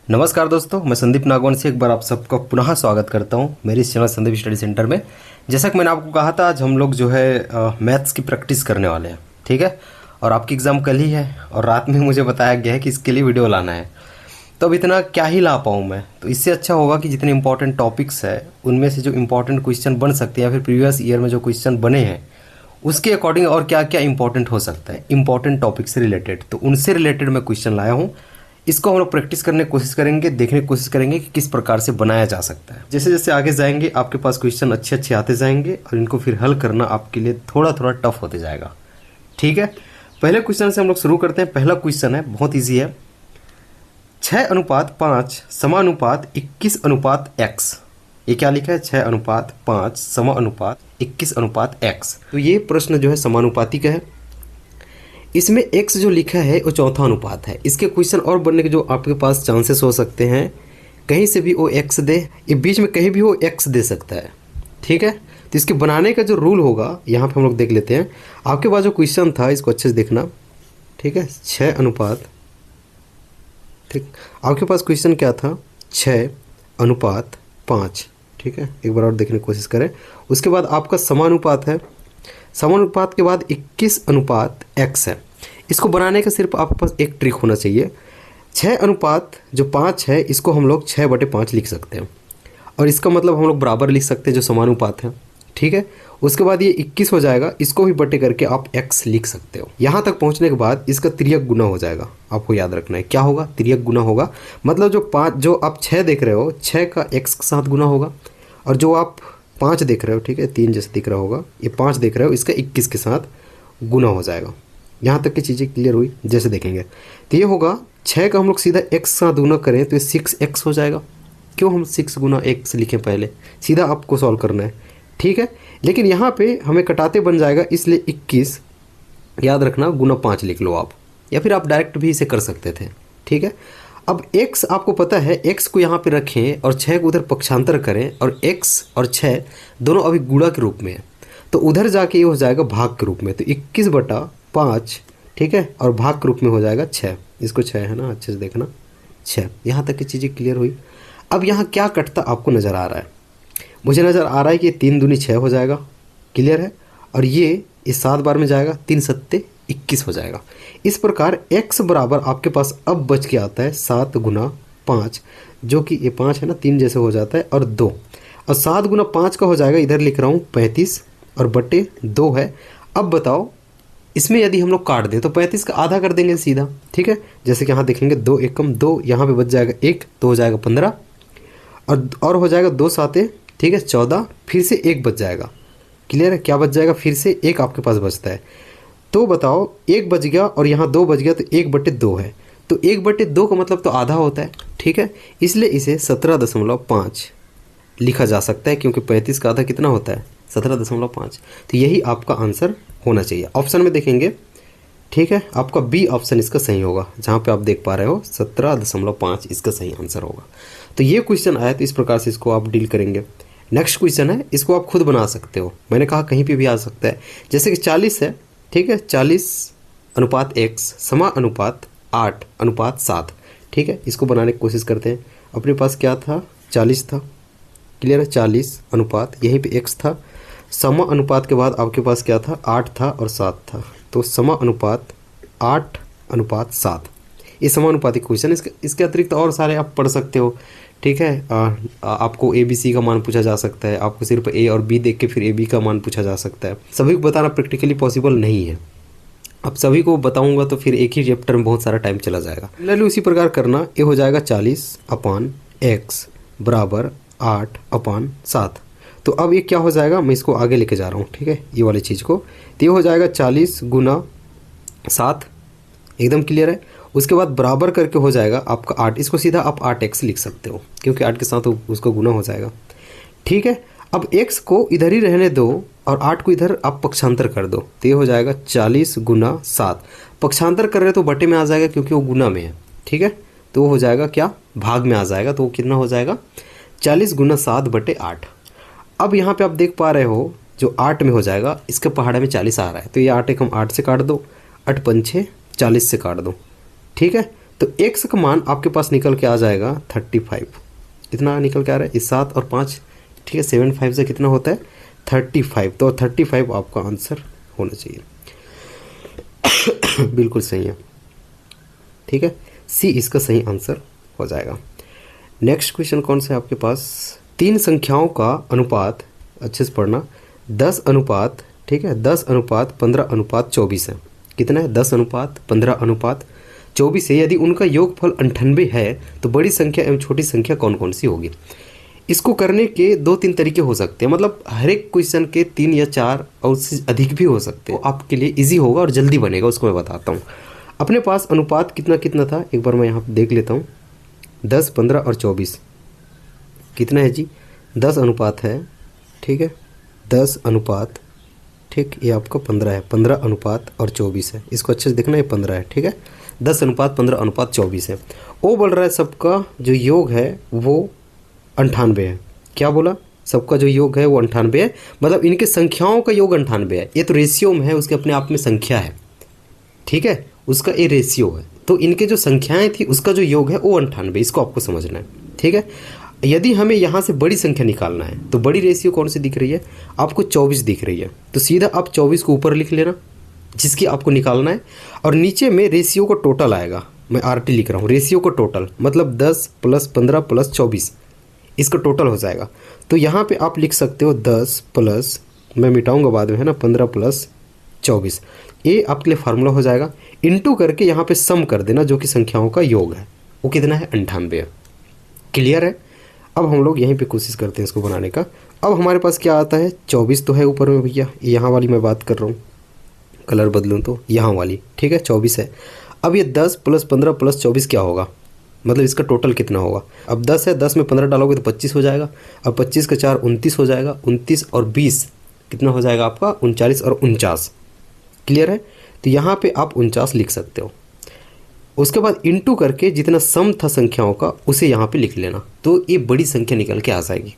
नमस्कार दोस्तों, मैं संदीप नागवंशी एक बार आप सबका पुनः स्वागत करता हूं मेरे इस चैनल संदीप स्टडी सेंटर में। जैसा कि मैंने आपको कहा था, आज हम लोग जो है मैथ्स की प्रैक्टिस करने वाले हैं, ठीक है। और आपकी एग्ज़ाम कल ही है और रात में मुझे बताया गया है कि इसके लिए वीडियो लाना है। तो अब इतना क्या ही ला पाऊँ मैं, तो इससे अच्छा होगा कि जितने इंपॉर्टेंट टॉपिक्स है उनमें से जो इंपॉर्टेंट क्वेश्चन बन सकते हैं या फिर प्रीवियस ईयर में जो क्वेश्चन बने हैं उसके अकॉर्डिंग और क्या क्या इंपॉर्टेंट हो सकता है इंपॉर्टेंट टॉपिक से रिलेटेड, तो उनसे रिलेटेड मैं क्वेश्चन लाया हूँ। इसको हम लोग प्रैक्टिस करने की कोशिश करेंगे, देखने की कोशिश करेंगे कि किस प्रकार से बनाया जा सकता है। जैसे जैसे आगे जाएंगे आपके पास क्वेश्चन अच्छे अच्छे आते जाएंगे और इनको फिर हल करना आपके लिए थोड़ा थोड़ा टफ होते जाएगा, ठीक है। पहले क्वेश्चन से हम लोग शुरू करते हैं। पहला क्वेश्चन है, बहुत ईजी है। 6:5 समानुपात 21:x। ये क्या लिखा है? 6:5 समानुपात 21:x। तो ये प्रश्न जो है समानुपाती का है। इसमें x जो लिखा है वो चौथा अनुपात है। इसके क्वेश्चन और बनने के जो आपके पास चांसेस हो सकते हैं, कहीं से भी वो x दे, ये बीच में कहीं भी वो x दे सकता है, ठीक है। तो इसके बनाने का जो रूल होगा यहाँ पे हम लोग देख लेते हैं। आपके पास जो क्वेश्चन था इसको अच्छे से देखना, ठीक है। 6:5, ठीक। आपके पास क्वेश्चन क्या था? 6:5, ठीक है। एक बार और देखने की कोशिश करें। उसके बाद आपका समानुपात है। समानुपात के बाद 21:x है। इसको बनाने का सिर्फ आपके पास एक ट्रिक होना चाहिए। 6:5 है, इसको हम लोग 6/5 लिख सकते हैं और इसका मतलब हम लोग बराबर लिख सकते हैं जो समानुपात है, ठीक है। उसके बाद ये 21 हो जाएगा, इसको भी बटे करके आप x लिख सकते हो। यहाँ तक पहुँचने के बाद इसका तिर्यक गुना हो जाएगा। आपको याद रखना है क्या होगा? तिर्यक गुना होगा। मतलब जो आप 6 देख रहे हो, 6 का x के साथ गुना होगा, और जो आप 5 देख रहे हो, ठीक है, 3 जैसे दिख रहा होगा, ये 5 देख रहे हो, इसका 21 के साथ गुना हो जाएगा। यहाँ तक की चीज़ें क्लियर हुई? जैसे देखेंगे तो ये होगा 6 का हम लोग सीधा x साथ गुना करें तो ये 6x हो जाएगा। क्यों हम 6 गुना x लिखें? पहले सीधा आपको सॉल्व करना है, ठीक है। लेकिन यहाँ पे हमें कटाते बन जाएगा, इसलिए 21 याद रखना, गुना 5 लिख लो आप, या फिर आप डायरेक्ट भी इसे कर सकते थे, ठीक है। अब x आपको पता है, x को यहाँ पे रखें और 6 को उधर पक्षांतर करें, और x और 6 दोनों अभी गुणा के रूप में है, तो उधर जाके ये हो जाएगा भाग के रूप में। तो 21/5, ठीक है, और भाग के रूप में हो जाएगा 6। इसको 6 है ना, अच्छे से देखना, 6। यहाँ तक की चीज़ें क्लियर हुई। अब यहाँ क्या कटता आपको नज़र आ रहा है? मुझे नज़र आ रहा है कि 3 दूनी 6 हो जाएगा, क्लियर है। और ये 7 बार में जाएगा, 3 सत्ते 21 हो जाएगा। इस प्रकार x बराबर आपके पास अब बच के आता है 7×5, जो कि ये 5 है ना, 3 जैसे हो जाता है, और 2, और 7×5 का हो जाएगा, इधर लिख रहा हूँ 35, और बटे 2 है। अब बताओ, इसमें यदि हम लोग काट दें तो 35 का आधा कर देंगे सीधा, ठीक है। जैसे कि यहाँ देखेंगे 2 एकम 2, यहाँ पे बच जाएगा 1, तो हो जाएगा 15, और हो जाएगा 2 साते, ठीक है, 14, फिर से 1 बच जाएगा, क्लियर है। क्या बच जाएगा? फिर से 1 आपके पास बचता है। तो बताओ, 1 बच गया और यहाँ 2 बच गया, तो 1/2 है। तो 1/2 का मतलब तो आधा होता है, ठीक है। इसलिए इसे 17.5 लिखा जा सकता है, क्योंकि 35 का आधा कितना होता है? 17.5। तो यही आपका आंसर होना चाहिए। ऑप्शन में देखेंगे, ठीक है, आपका बी ऑप्शन इसका सही होगा। जहाँ पे आप देख पा रहे हो 17.5 इसका सही आंसर होगा। तो ये क्वेश्चन आया, तो इस प्रकार से इसको आप डील करेंगे। नेक्स्ट क्वेश्चन है, इसको आप खुद बना सकते हो। मैंने कहा कहीं पे भी आ सकता है। जैसे कि 40 है, ठीक है, 40:x समानुपात 8:7, ठीक है। इसको बनाने की कोशिश करते हैं। अपने पास क्या था? 40 था, क्लियर है। 40 अनुपात, यहीं पे x था। समा अनुपात के बाद आपके पास क्या था? 8 था और 7 था। तो समा अनुपात 8:7, ये समानुपाती क्वेश्चन। इसके अतिरिक्त और सारे आप पढ़ सकते हो, ठीक है। आपको ABC का मान पूछा जा सकता है, आपको सिर्फ A और B देख के फिर AB का मान पूछा जा सकता है। सभी को बताना प्रैक्टिकली पॉसिबल नहीं है। अब सभी को बताऊंगा तो फिर एक ही चैप्टर में बहुत सारा टाइम चला जाएगा। ले उसी प्रकार करना, ये हो जाएगा 40/x बराबर 8/7। तो अब ये क्या हो जाएगा? मैं इसको आगे लेके जा रहा हूँ, ठीक है, ये वाली चीज़ को। तो ये हो जाएगा 40 गुना 7, एकदम क्लियर है। उसके बाद बराबर करके हो जाएगा आपका 8। इसको सीधा आप 8x लिख सकते हो, क्योंकि 8 के साथ उसको गुना हो जाएगा, ठीक है। अब x को इधर ही रहने दो और 8 को इधर आप पक्षांतर कर दो, तो ये हो जाएगा 40 गुना 7। पक्षांतर कर रहे तो बटे में आ जाएगा, क्योंकि वो गुना में है, ठीक है। तो वो हो जाएगा क्या? भाग में आ जाएगा। तो वो कितना हो जाएगा? 40 गुना 7/8। अब यहाँ पे आप देख पा रहे हो जो 8 में हो जाएगा, इसके पहाड़े में 40 आ रहा है, तो ये 8 एक हम 8 से काट दो, 8 पंछे 40 से काट दो, ठीक है। तो x का मान आपके पास निकल के आ जाएगा 35। कितना निकल के आ रहा है, इस 7 और 5, ठीक है, 7 5 से कितना होता है 35। तो 35 आपका आंसर होना चाहिए। बिल्कुल सही है, ठीक है, सी इसका सही आंसर हो जाएगा। नेक्स्ट क्वेश्चन कौन सा है आपके पास, 3 संख्याओं का अनुपात, अच्छे से पढ़ना, 10 अनुपात, ठीक है, 10 अनुपात 15 अनुपात 24 है। कितना है, 10 अनुपात 15 अनुपात 24 है। यदि उनका योगफल 98 है तो बड़ी संख्या एवं छोटी संख्या कौन कौन सी होगी। इसको करने के 2-3 तरीके हो सकते हैं, मतलब हर एक क्वेश्चन के 3 या 4 और उससे अधिक भी हो सकते हैं। आपके लिए इजी होगा और जल्दी बनेगा, उसको मैं बताता हूँ। अपने पास अनुपात कितना कितना था, एक बार मैं यहाँ पर देख लेता हूँ। 10 15 और 24 कितना है जी, 10 अनुपात है, ठीक है, 10 अनुपात, ठीक, ये आपका 15 है, 15 अनुपात और 24 है। इसको अच्छे से देखना, ये 15 है, ठीक है, 10 अनुपात 15 अनुपात 24 है। वो बोल रहा है सबका जो योग है वो 98 है। क्या बोला, सबका जो योग है वो 98 है, मतलब इनके संख्याओं का योग 98 है। ये तो रेशियो में है, उसके अपने आप में संख्या है, ठीक है, उसका ये रेशियो है। तो इनके जो संख्याएं थी उसका जो योग है वो 98, इसको आपको समझना है, ठीक है। यदि हमें यहाँ से बड़ी संख्या निकालना है तो बड़ी रेशियो कौन सी दिख रही है आपको, 24 दिख रही है। तो सीधा आप 24 को ऊपर लिख लेना जिसकी आपको निकालना है, और नीचे में रेशियो का टोटल आएगा। मैं RT लिख रहा हूँ, रेशियो का टोटल मतलब 10 + 15 + 24, इसका टोटल हो जाएगा। तो यहाँ पे आप लिख सकते हो 10 प्लस, मैं मिटाऊंगा बाद में, है ना, 15 + 24, ये आपके लिए फार्मूला हो जाएगा। इंटू करके यहाँ पे सम कर देना, जो कि संख्याओं का योग है वो कितना है, 98 है। क्लियर है। अब हम लोग यहीं पे कोशिश करते हैं इसको बनाने का। अब हमारे पास क्या आता है, 24 तो है ऊपर में भैया, यहाँ वाली मैं बात कर रहा हूँ, कलर बदलूँ तो यहाँ वाली, ठीक है, 24 है। अब ये 10 + 15 + 24 क्या होगा, मतलब इसका टोटल कितना होगा। अब 10 है, 10 में 15 डालोगे तो 25 हो जाएगा। अब 25 का 4 29 हो जाएगा, 29 और 20 कितना हो जाएगा आपका, 39 और 49। क्लियर है। तो यहाँ पे आप 49 लिख सकते हो। उसके बाद इंटू करके जितना सम था संख्याओं का उसे यहाँ पे लिख लेना, तो ये बड़ी संख्या निकल के आ जाएगी।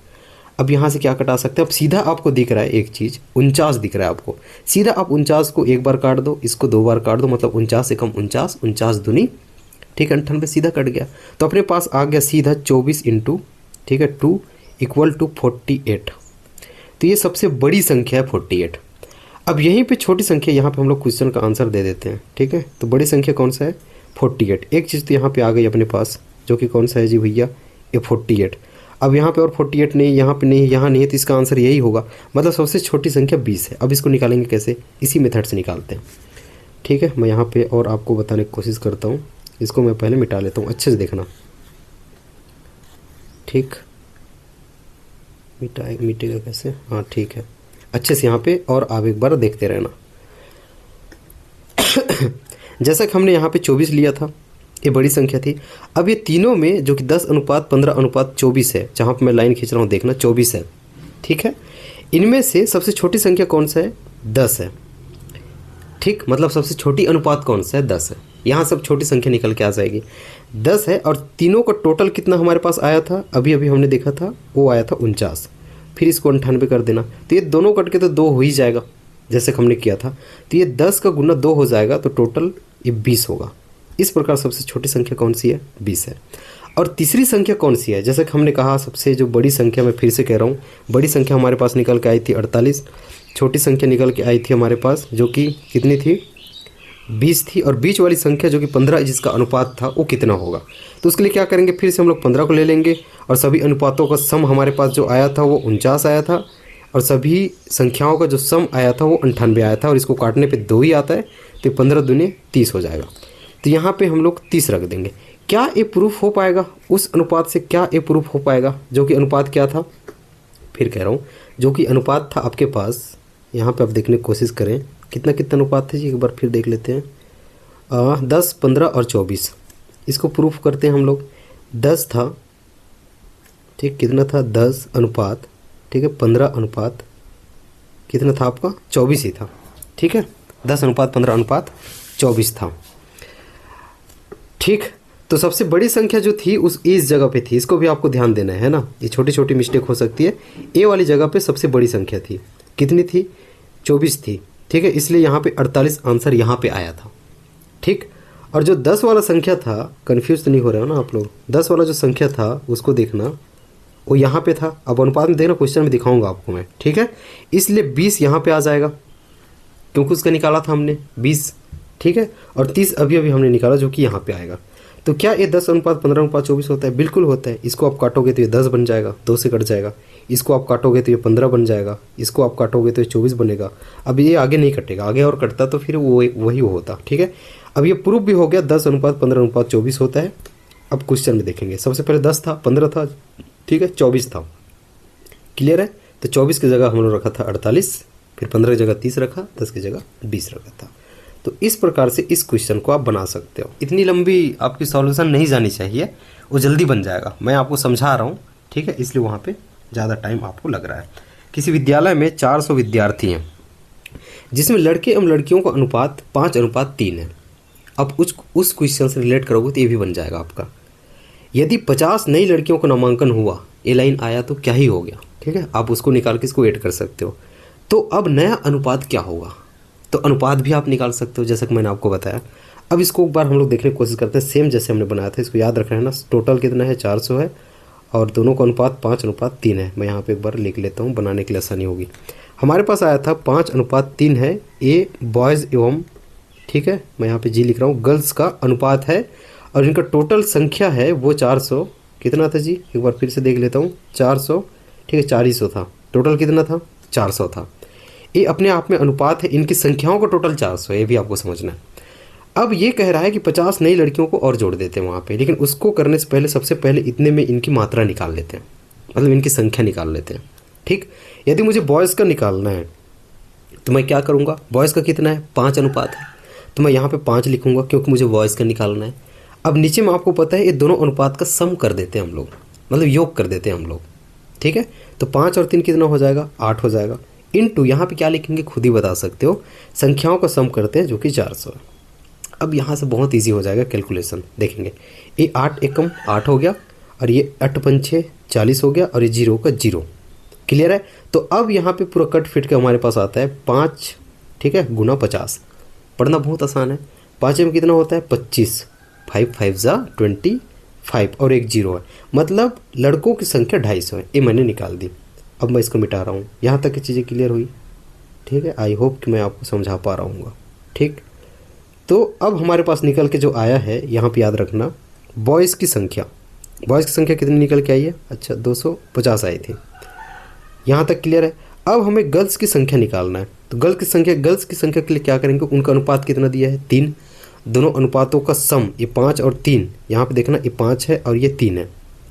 अब यहाँ से क्या कटा सकते हैं, अब सीधा आपको दिख रहा है एक चीज़, 49 दिख रहा है आपको, सीधा आप 49 को एक बार काट दो, इसको 2 बार काट दो, मतलब 49 से कम 49, 49 दूनी, ठीक है, 98 सीधा कट गया। तो अपने पास आ गया सीधा 24 इंटू, ठीक है, 2 = 48। तो ये सबसे बड़ी संख्या है 48। अब यहीं पे छोटी संख्या, यहाँ पे हम लोग क्वेश्चन का आंसर दे देते हैं, ठीक है। तो बड़ी संख्या कौन सा है, 48। एक चीज़ तो यहाँ पे आ गई अपने पास, जो कि कौन सा है जी भैया, ये 48। अब यहाँ पे और 48 नहीं, यहाँ पे नहीं, यहाँ नहीं है, तो इसका आंसर यही होगा, मतलब सबसे छोटी संख्या 20 है। अब इसको निकालेंगे कैसे, इसी मेथड से निकालते हैं, ठीक है। मैं यहाँ पे और आपको बताने की कोशिश करता हूँ, इसको मैं पहले मिटा लेता हूँ, अच्छे से देखना, ठीक, मिटेगा कैसे, हाँ ठीक है, अच्छे से यहाँ पे और आप एक बार देखते रहना। जैसा कि हमने यहाँ पे 24 लिया था, ये बड़ी संख्या थी। अब ये तीनों में जो कि 10 अनुपात 15 अनुपात 24 है, जहाँ पर मैं लाइन खींच रहा हूँ देखना, 24 है, ठीक है। इनमें से सबसे छोटी संख्या कौन सा है, 10 है, ठीक, मतलब सबसे छोटी अनुपात कौन सा है, 10 है। यहाँ सब छोटी संख्या निकल के आ जाएगी, 10 है। और तीनों का टोटल कितना हमारे पास आया था, अभी अभी हमने देखा था, वो आया था 49। फिर इसको 98 कर देना, तो ये दोनों कट के तो 2 हो ही जाएगा, जैसे हमने किया था। तो ये 10 का गुना 2 हो जाएगा, तो टोटल ये 20 होगा। इस प्रकार सबसे छोटी संख्या कौन सी है, 20 है। और तीसरी संख्या कौन सी है, जैसा कि हमने कहा सबसे जो बड़ी संख्या, मैं फिर से कह रहा हूँ, बड़ी संख्या हमारे पास निकल के आई थी 48, छोटी संख्या निकल के आई थी हमारे पास जो कि कितनी थी, 20 थी, और बीच वाली संख्या जो कि 15 जिसका अनुपात था वो कितना होगा। तो उसके लिए क्या करेंगे, फिर से हम लोग 15 को ले लेंगे, और सभी अनुपातों का सम हमारे पास जो आया था वो 49 आया था, और सभी संख्याओं का जो सम आया था वो 98 आया था, और इसको काटने पे 2 ही आता है, तो 15 दूनी 30 हो जाएगा। तो यहाँ पे हम लोग 30 रख देंगे। क्या ये प्रूफ हो पाएगा उस अनुपात से, क्या ये प्रूफ हो पाएगा, जो कि अनुपात क्या था, फिर कह रहा हूँ, जो कि अनुपात था आपके पास, यहाँ पे आप देखने की कोशिश करें कितना कितना अनुपात थे जी, एक बार फिर देख लेते हैं, 10 15 और 24। इसको प्रूफ करते हैं हम लोग। 10 था, ठीक, कितना था, 10 अनुपात, ठीक है, 15 अनुपात कितना था आपका, 24 ही था, ठीक है, 10 अनुपात 15 अनुपात 24 था, ठीक। तो सबसे बड़ी संख्या जो थी उस इस जगह पे थी, इसको भी आपको ध्यान देना है ना, ये छोटी छोटी मिस्टेक हो सकती है। ए वाली जगह पे सबसे बड़ी संख्या थी, कितनी थी, 24 थी, ठीक है, इसलिए यहाँ पे 48 आंसर यहाँ पे आया था, ठीक। और जो 10 वाला संख्या था, कन्फ्यूज तो नहीं हो रहे हो ना आप लोग, 10 वाला जो संख्या था उसको देखना, वो यहाँ पे था। अब अनुपात में देखना, क्वेश्चन में दिखाऊंगा आपको मैं, ठीक है। इसलिए 20 यहाँ पे आ जाएगा क्योंकि उसका निकाला था हमने 20, ठीक है। और 30 अभी अभी हमने निकाला जो कि यहाँ पे आएगा। तो क्या ये 10:15:24 होता है? बिल्कुल होता है। इसको आप काटोगे तो ये 10 बन जाएगा, 2 से कट जाएगा। इसको आप काटोगे तो ये 15 बन जाएगा। इसको आप काटोगे तो ये 24 बनेगा। अब ये आगे नहीं कटेगा, आगे और कटता तो फिर वो वही होता, ठीक है। अब ये प्रूफ भी हो गया 10:15:24 होता है। अब क्वेश्चन में देखेंगे, सबसे पहले 10 था, 15 था, ठीक है, 24 था। क्लियर है? तो 24 की जगह हम लोग रखा था 48, फिर 15 की जगह 30 रखा, 10 की जगह 20 रखा था। तो इस प्रकार से इस क्वेश्चन को आप बना सकते हो। इतनी लंबी आपकी सॉल्यूशन नहीं जानी चाहिए, वो जल्दी बन जाएगा। मैं आपको समझा रहा हूँ, ठीक है, इसलिए वहाँ पे ज़्यादा टाइम आपको लग रहा है। किसी विद्यालय में 400 विद्यार्थी हैं जिसमें लड़के एवं लड़कियों का अनुपात 5:3 है। अब उस क्वेश्चन से रिलेट करोगे तो ये भी बन जाएगा आपका। यदि 50 नई लड़कियों का नामांकन हुआ, ये लाइन आया तो क्या ही हो गया, ठीक है। आप उसको निकाल के इसको ऐड कर सकते हो। तो अब नया अनुपात क्या होगा, तो अनुपात भी आप निकाल सकते हो जैसा कि मैंने आपको बताया। अब इसको एक बार हम लोग देखने की कोशिश करते हैं, सेम जैसे हमने बनाया था। इसको याद रखना है ना, टोटल कितना है 400 है और दोनों का अनुपात 5:3 है। मैं यहाँ पे एक बार लिख लेता हूँ, बनाने के लिए आसानी होगी। हमारे पास आया था 5:3 है। ये बॉयज़ एवं, ठीक है, मैं यहाँ पे जी लिख रहा हूँ, गर्ल्स का अनुपात है और इनका टोटल संख्या है वो 400 कितना था जी, एक बार फिर से देख लेता हूँ। 400, ठीक है, 400 था। टोटल कितना था? 400 था। ये अपने आप में अनुपात है, इनकी संख्याओं का टोटल 400 है, ये भी आपको समझना है। अब ये कह रहा है कि 50 नई लड़कियों को और जोड़ देते हैं वहाँ पे, लेकिन उसको करने से पहले सबसे पहले इतने में इनकी मात्रा निकाल लेते हैं, मतलब इनकी संख्या निकाल लेते हैं, ठीक। यदि मुझे बॉयज़ का निकालना है तो मैं क्या करूँगा, बॉयज़ का कितना है? 5 अनुपात है, तो मैं यहाँ पे 5 लिखूँगा क्योंकि मुझे बॉयज़ का निकालना है। अब नीचे में आपको पता है ये दोनों अनुपात का सम कर देते हैं हम लोग, मतलब योग कर देते हैं हम लोग, ठीक है। तो 5 और 3 कितना हो जाएगा? 8 हो जाएगा। इनटू यहाँ पे क्या लिखेंगे खुद ही बता सकते हो, संख्याओं का सम करते हैं जो कि 400 है। अब यहाँ से बहुत इजी हो जाएगा कैलकुलेशन, देखेंगे। ये 8 एकम 8 हो गया और ये 8 पंचे 40 हो गया और ये 0 का 0। क्लियर है? तो अब यहाँ पे पूरा कट फिट के हमारे पास आता है 5, ठीक है, गुना 50। पढ़ना बहुत आसान है। 5 में कितना होता है? 25, 5 5 जा 25 और एक 0 है, मतलब लड़कों की संख्या 250 है। ये मैंने निकाल दी। अब मैं इसको मिटा रहा हूँ। यहाँ तक की चीज़ें क्लियर हुई, ठीक है। आई होप कि मैं आपको समझा पा रहा हूँ, ठीक। तो अब हमारे पास निकल के जो आया है, यहाँ पे याद रखना, बॉयज़ की संख्या कितनी निकल के आई है? अच्छा 250 आई थी। यहाँ तक क्लियर है। अब हमें गर्ल्स की संख्या निकालना है। तो गर्ल्स की संख्या के लिए क्या करेंगे, उनका अनुपात कितना दिया है? 3। दोनों अनुपातों का सम, ये 5 और 3, यहाँ पे देखना ये 5 है और ये 3 है,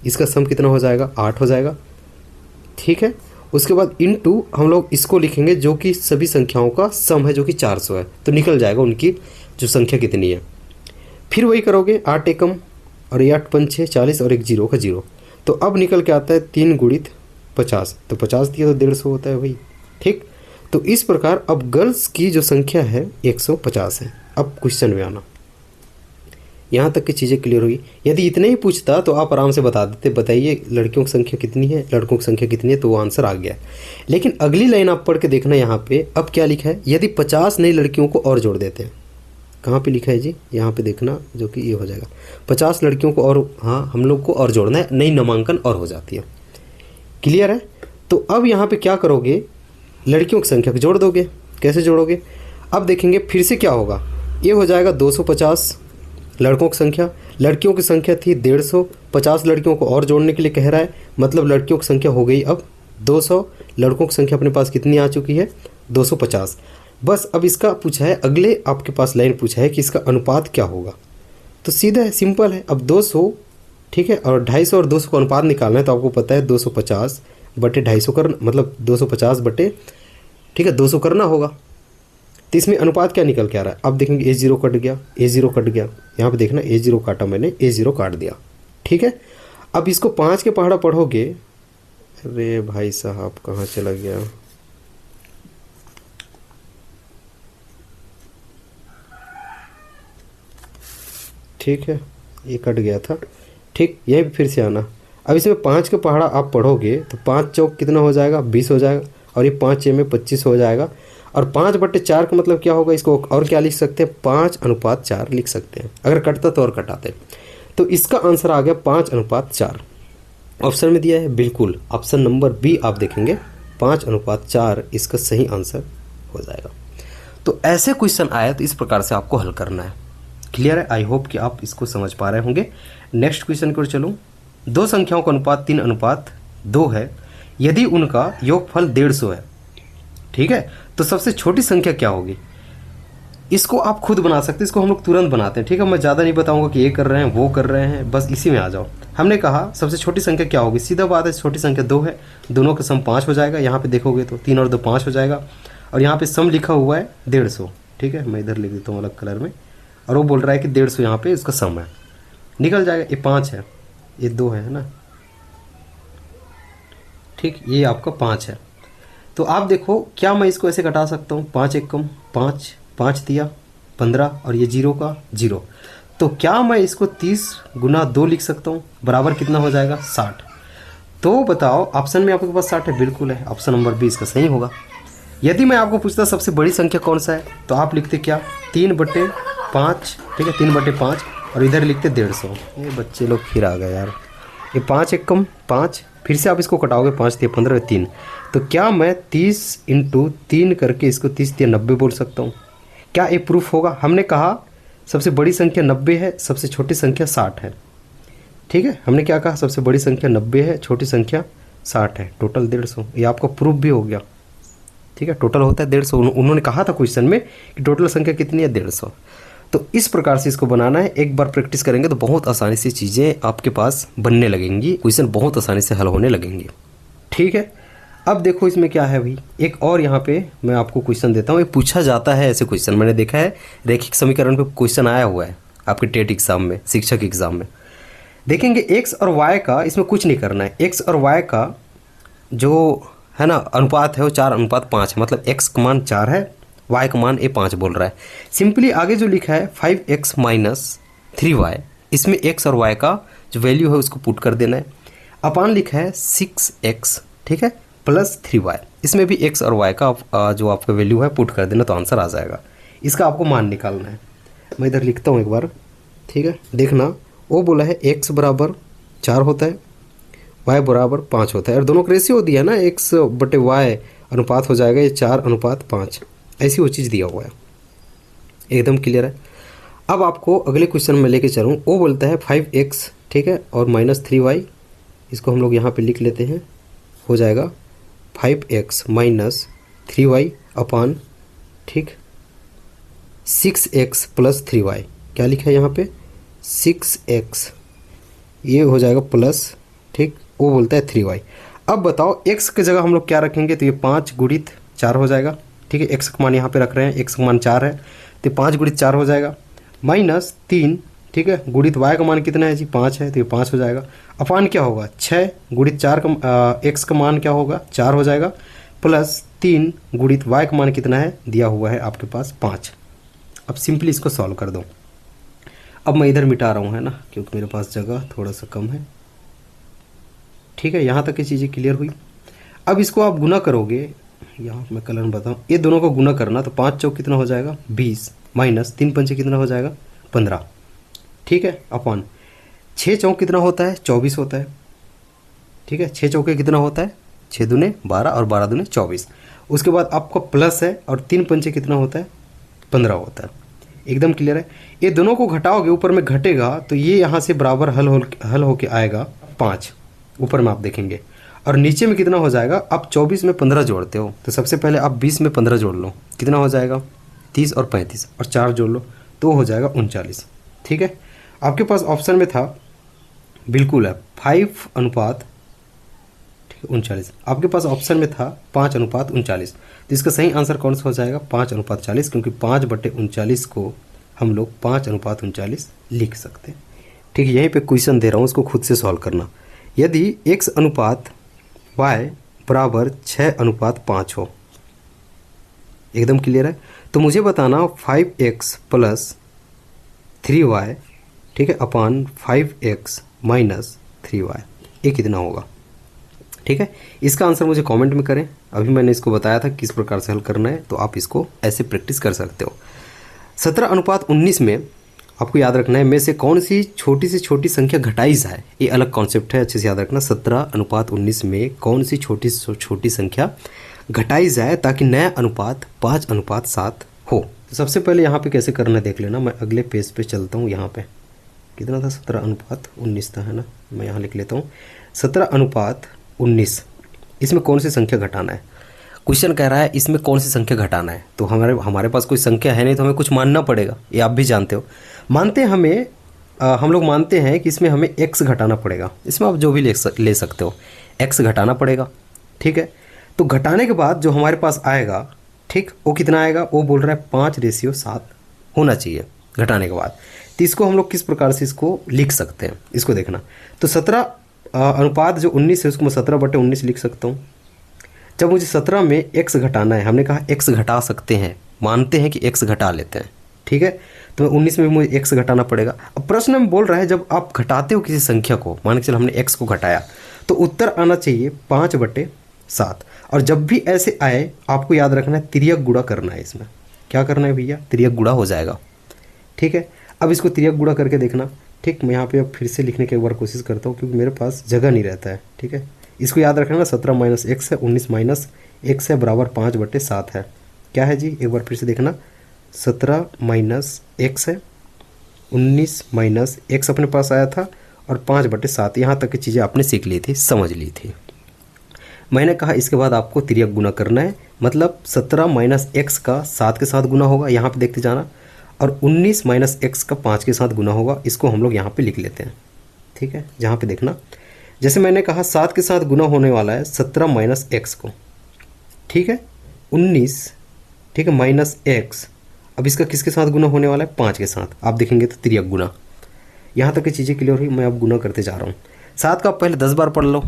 इसका सम कितना हो जाएगा? 8 हो जाएगा, ठीक है। उसके बाद इनटू हम लोग इसको लिखेंगे जो कि सभी संख्याओं का सम है जो कि 400 है, तो निकल जाएगा उनकी जो संख्या कितनी है। फिर वही करोगे, 8 एकम और ये 8 पंचे 40 और एक 0 का 0। तो अब निकल के आता है 3 गुणित 50, तो 50 दिया तो 150 होता है भाई, ठीक। तो इस प्रकार अब गर्ल्स की जो संख्या है 150 है। अब क्वेश्चन में आना, यहाँ तक की चीज़ें क्लियर हुई। यदि इतने ही पूछता तो आप आराम से बता देते, बताइए लड़कियों की संख्या कितनी है, लड़कों की संख्या कितनी है, तो वो आंसर आ गया। लेकिन अगली लाइन आप पढ़ के देखना, यहाँ पे अब क्या लिखा है, यदि 50 नई लड़कियों को और जोड़ देते हैं। कहाँ पे लिखा है जी? यहाँ पे देखना, जो कि ये हो जाएगा 50 लड़कियों को और, हाँ हम लोग को और जोड़ना है, नई नामांकन और हो जाती है। क्लियर है? तो अब यहाँ पे क्या करोगे, लड़कियों की संख्या को जोड़ दोगे। कैसे जोड़ोगे? अब देखेंगे फिर से क्या होगा, ये हो जाएगा 250 लड़कों की संख्या, लड़कियों की संख्या थी 150, 50 लड़कियों को और जोड़ने के लिए कह रहा है, मतलब लड़कियों की संख्या हो गई अब 200, लड़कों की संख्या अपने पास कितनी आ चुकी है? 250। बस अब इसका पूछा है, अगले आपके पास लाइन पूछा है कि इसका अनुपात क्या होगा। तो सीधा है, सिंपल है। अब 200, ठीक है, और 250 और 200 का अनुपात निकालना है, तो आपको पता है 250 बटे 250 करना, मतलब 250 बटे, ठीक है, 200 करना होगा। तो इसमें अनुपात क्या निकल के आ रहा है? अब देखेंगे A0 कट गया, A0 कट गया, यहाँ पे देखना A0 काटा मैंने, A0 काट दिया, ठीक है। अब इसको 5 के पहाड़ा पढ़ोगे, अरे भाई साहब कहाँ चला गया, ठीक है, ये कट गया था, ठीक। यही फिर से आना। अब इसमें 5 के पहाड़ा आप पढ़ोगे तो 5 चौक कितना हो जाएगा? 20 हो जाएगा, और ये 5 6 में 25 हो जाएगा, और 5/4 का मतलब क्या होगा, इसको और क्या लिख सकते हैं, 5:4 लिख सकते हैं। अगर कटता तो और कटाते। तो इसका आंसर आ गया 5:4। ऑप्शन में दिया है बिल्कुल, ऑप्शन नंबर बी आप देखेंगे 5:4 इसका सही आंसर हो जाएगा। तो ऐसे क्वेश्चन आया तो इस प्रकार से आपको हल करना है। क्लियर है? आई होप कि आप इसको समझ पा रहे होंगे। नेक्स्ट क्वेश्चन की ओर चलूँ। दो संख्याओं का अनुपात 3:2 है, यदि उनका योगफल 150 है, ठीक है, तो सबसे छोटी संख्या क्या होगी। इसको आप खुद बना सकते हैं, इसको हम लोग तुरंत बनाते हैं, ठीक है। मैं ज़्यादा नहीं बताऊंगा कि ये कर रहे हैं वो कर रहे हैं, बस इसी में आ जाओ। हमने कहा सबसे छोटी संख्या क्या होगी, सीधा बात है, छोटी संख्या 2 है, दोनों का सम 5 हो जाएगा। यहाँ पे देखोगे तो 3 और 2 5 हो जाएगा, और यहाँ पे सम लिखा हुआ है 150, ठीक है। मैं इधर लिख देता हूँ अलग कलर में, और वो बोल रहा है कि 150 यहाँ पे इसका सम है, निकल जाएगा। ये 5 है, ये 2 है ना, ठीक, ये आपका 5 है। तो आप देखो क्या मैं इसको ऐसे घटा सकता हूँ, 5 एकम 5, 5 दिया 15, और ये 0 का 0। तो क्या मैं इसको 30 गुना 2 लिख सकता हूँ, बराबर कितना हो जाएगा, 60। तो बताओ ऑप्शन में आपके पास 60 है, बिल्कुल है, ऑप्शन नंबर बी इसका सही होगा। यदि मैं आपको पूछता सबसे बड़ी संख्या कौन सा है, तो आप लिखते क्या, 3/5, ठीक है, 3/5, और इधर लिखते 150। ये बच्चे लोग फिर आ गए यार। ये 5 एकम 5, फिर से आप इसको कटाओगे, 5 दिए 15, 3। तो क्या मैं 30 × 3 करके इसको 30 दिया 90 बोल सकता हूँ। क्या ये प्रूफ होगा। हमने कहा सबसे बड़ी संख्या 90 है, सबसे छोटी संख्या 60 है, ठीक है। हमने क्या कहा, सबसे बड़ी संख्या 90 है, छोटी संख्या 60 है, टोटल 150। ये आपका प्रूफ भी हो गया, ठीक है। टोटल होता है 150, उन्होंने कहा था क्वेश्चन में कि टोटल संख्या कितनी है, 150। तो इस प्रकार से इसको बनाना है। एक बार प्रैक्टिस करेंगे तो बहुत आसानी से चीज़ें आपके पास बनने लगेंगी, क्वेश्चन बहुत आसानी से हल होने लगेंगे, ठीक है। अब देखो इसमें क्या है भाई, एक और यहाँ पे मैं आपको क्वेश्चन देता हूँ। ये पूछा जाता है ऐसे क्वेश्चन, मैंने देखा है रैखिक समीकरण पे क्वेश्चन आया हुआ है आपके टेट एग्जाम में, शिक्षक एग्जाम में। देखेंगे एक्स और वाई का, इसमें कुछ नहीं करना है, एक्स और वाई का जो है ना अनुपात है वो 4:5 है, मतलब एक्स का मान 4 है, वाई का मान 5 बोल रहा है। सिंपली आगे जो लिखा है 5x - 3y, इसमें एक्स और वाई का जो वैल्यू है उसको पुट कर देना है। अपान लिखा है 6x, ठीक है, +3y, इसमें भी एक्स और वाई का जो आपका वैल्यू है पुट कर देना, तो आंसर आ जाएगा। इसका आपको मान निकालना है। मैं इधर लिखता हूँ एक बार, ठीक है, देखना। वो बोला है x बराबर 4 होता है, y बराबर 5 होता है, और दोनों का रेशियो दिया ना, x/y अनुपात हो जाएगा ये 4:5, ऐसी वो चीज़ दिया हुआ है, एकदम क्लियर है। अब आपको अगले क्वेश्चन में लेके चलूँ। वो बोलता है 5x, ठीक है, और -3y, इसको हम लोग यहाँ पे लिख लेते हैं, हो जाएगा 5x - 3y अपान, ठीक, 6x + 3y। क्या लिखा है यहाँ पे, 6x, ये हो जाएगा प्लस, ठीक, वो बोलता है 3y। अब बताओ x की जगह हम लोग क्या रखेंगे, तो ये 5 × 4 हो जाएगा, ठीक है। x का मान यहाँ पे रख रहे हैं, x का मान 4 है, तो 5 × 4 हो जाएगा, -3, ठीक है, गुणित y का मान कितना है जी, 5 है, तो ये 5 हो जाएगा। अपान क्या होगा, 6 × 4 का x का मान क्या होगा, 4 हो जाएगा, +3 गुणित y का मान कितना है, दिया हुआ है आपके पास 5। अब सिंपली इसको सॉल्व कर दो। अब मैं इधर मिटा रहा हूँ, है ना, क्योंकि मेरे पास जगह थोड़ा सा कम है, ठीक है। यहाँ तक की चीज़ें क्लियर हुई। अब इसको आप गुना करोगे, यहाँ मैं कलर में बताऊँ, ये दोनों को गुना करना, तो 5 चौक कितना हो जाएगा, 20, -3 पंचे कितना हो जाएगा, 15, ठीक है, अपान 6 चौक कितना होता है, 24 होता है, ठीक है। 6 चौके कितना होता है, 6 दूने 12 और 12 दूने 24। उसके बाद आपका प्लस है, और 3 पंचे कितना होता है, 15 होता है, एकदम क्लियर है। ये दोनों को घटाओगे, ऊपर में घटेगा, तो ये यहाँ से बराबर हल होके आएगा 5, ऊपर में आप देखेंगे, और नीचे में कितना हो जाएगा। आप 24 में 15 जोड़ते हो, तो सबसे पहले आप 20 में 15 जोड़ लो, कितना हो जाएगा, 30 और 35, और 4 जोड़ लो तो हो जाएगा 39, ठीक है। आपके पास ऑप्शन में था, बिल्कुल है, 5:, ठीक है, 39। आपके पास ऑप्शन में था 5:39, तो इसका सही आंसर कौन सा हो जाएगा, 5:40, क्योंकि 5/39 को हम लोग 5:39 लिख सकते हैं, ठीक है। यहीं पे क्वेश्चन दे रहा हूँ, उसको खुद से सॉल्व करना। यदि x अनुपात y बराबर 6:5 हो, एकदम क्लियर है, तो मुझे बताना 5x + 3y, ठीक है, अपान 5x - 3y, ये कितना होगा, ठीक है, इसका आंसर मुझे कमेंट में करें। अभी मैंने इसको बताया था किस प्रकार से हल करना है, तो आप इसको ऐसे प्रैक्टिस कर सकते हो। 17:19 में आपको याद रखना है में से कौन सी छोटी संख्या घटाई जाए, ये अलग कॉन्सेप्ट है, अच्छे से याद रखना। 17:19 में कौन सी छोटी संख्या घटाई जाए ताकि नया अनुपात 5:7 हो। तो सबसे पहले यहाँ पे कैसे करना है देख लेना। मैं अगले पेज पे चलता हूँ। यहाँ पे कितना था, 17:19 था, है ना। मैं यहाँ लिख लेता हूँ 17:19। इसमें कौन सी संख्या घटाना है। क्वेश्चन कह रहा है इसमें कौन सी संख्या घटाना है, तो हमारे पास कोई संख्या है नहीं, तो हमें कुछ मानना पड़ेगा। ये आप भी जानते हो। हम लोग मानते हैं कि इसमें हमें x घटाना पड़ेगा। इसमें आप जो भी ले सकते हो, x घटाना पड़ेगा। ठीक है, तो घटाने के बाद जो हमारे पास आएगा, ठीक, वो कितना आएगा, वो बोल रहा है 5:7 होना चाहिए घटाने के बाद। तो इसको हम लोग किस प्रकार से इसको लिख सकते हैं, इसको देखना। तो 17:19 है, उसको मैं 17/19 लिख सकता हूँ। जब मुझे 17 में x घटाना है, हमने कहा x घटा सकते हैं, मानते हैं कि x घटा लेते हैं। ठीक है, तो 19 में भी मुझे x घटाना पड़ेगा। अब प्रश्न में बोल रहा है जब आप घटाते हो किसी संख्या को, मान के चलो हमने x को घटाया, तो उत्तर आना चाहिए 5/7। और जब भी ऐसे आए आपको याद रखना है तिर्यक गुणा करना है। इसमें क्या करना है भैया, तिर्यक गुणा हो जाएगा। ठीक है, अब इसको तिर्यक गुणा करके देखना। ठीक, मैं यहाँ पे अब फिर से लिखने की एक बार कोशिश करता हूँ, क्योंकि मेरे पास जगह नहीं रहता है। ठीक है, इसको याद रखना, 17 - x है, 19 - x है, बराबर 5/7 है। क्या है जी, एक बार फिर से देखना। 17 - x है, 19 - x अपने पास आया था, और 5/7। यहाँ तक की चीज़ें आपने सीख ली थी, समझ ली थी। मैंने कहा इसके बाद आपको तिर्यक गुना करना है, मतलब 17 - x का 7 के साथ गुना होगा, यहाँ पे देखते जाना, और 19 - x का 5 के साथ गुना होगा। इसको हम लोग यहाँ पे लिख लेते हैं। ठीक है, जहाँ पे देखना, जैसे मैंने कहा 7 के साथ गुना होने वाला है 17 - x को। ठीक है, 19, ठीक है, -x। अब इसका किसके साथ गुना होने वाला है, 5 के साथ। आप देखेंगे तो तिर्यक गुना। यहाँ तक की चीज़ें क्लियर हुई। मैं अब गुना करते जा रहा हूँ। 7 का पहले 10 बार पढ़ लो,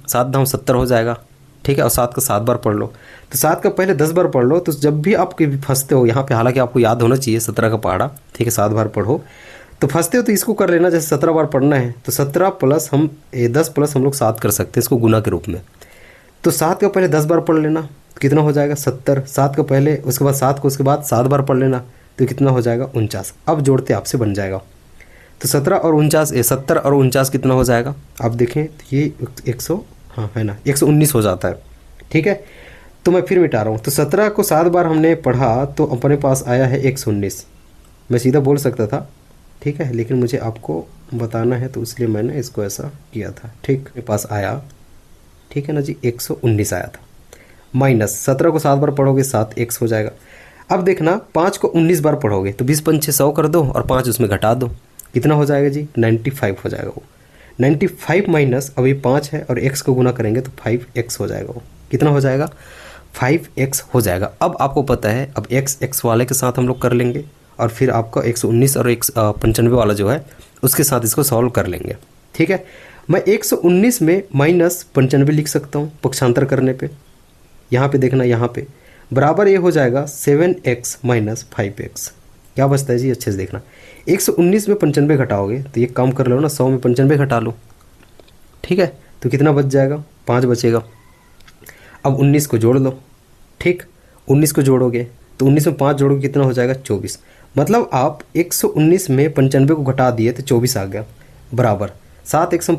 7 दाम 70 हो जाएगा। ठीक है, और 7 का 7 बार पढ़ लो। तो 7 का पहले 10 बार पढ़ लो, तो जब भी आप कभी फंसते हो यहाँ पे, हालांकि आपको याद होना चाहिए 17 का पहाड़ा, ठीक है, 7 बार पढ़ो, तो फंसते हो तो इसको कर लेना। जैसे 17 बार पढ़ना है, तो 17 प्लस 10 प्लस हम लोग 7 कर सकते हैं इसको गुना के रूप में। तो 7 का पहले 10 बार पढ़ लेना, तो कितना हो जाएगा 70। 7 का पहले, उसके बाद 7 को उसके बाद 7 बार पढ़ लेना, तो कितना हो जाएगा 49। अब जोड़ते आपसे बन जाएगा। तो 17 और 49, 70 और 49 कितना हो जाएगा, आप देखें तो ये 100, हाँ है ना, 119 हो जाता है। ठीक है, तो मैं फिर मिटा रहा हूँ। तो 17 को 7 बार हमने पढ़ा, तो अपने पास आया है 119। मैं सीधा बोल सकता था, ठीक है, लेकिन मुझे आपको बताना है, तो इसलिए मैंने इसको ऐसा किया था। ठीक, मेरे पास आया, ठीक है ना जी, 119 आया था। माइनस 17 को 7 बार पढ़ोगे 7x हो जाएगा। अब देखना 5 को 19 बार पढ़ोगे, तो 20 पंचे 100 कर दो, और 5 उसमें घटा दो, कितना हो जाएगा जी, 95 हो जाएगा वो। 95 माइनस, अब ये 5 है, और x को गुना करेंगे तो 5x हो जाएगा। वो कितना हो जाएगा, 5x हो जाएगा। अब आपको पता है, अब x वाले के साथ हम लोग कर लेंगे, और फिर आपका 119 और 95 वाला जो है उसके साथ इसको सॉल्व कर लेंगे। ठीक है, मैं 119 में -95 लिख सकता हूँ पक्षांतर करने पे। यहाँ पे देखना, यहाँ पे बराबर ये हो जाएगा 7x - 5x। क्या बचता है जी, अच्छे से देखना। 119 में 95 घटाओगे तो ये काम कर लो ना, 100 में 95 घटा लो। ठीक है, तो कितना बच जाएगा, 5 बचेगा। अब 19 को जोड़ लो। ठीक, 19 को जोड़ोगे तो 19 में 5 जोड़ोगे कितना हो जाएगा, 24। मतलब आप 119 में 95 को घटा दिए तो 24 आ गया, बराबर 7x में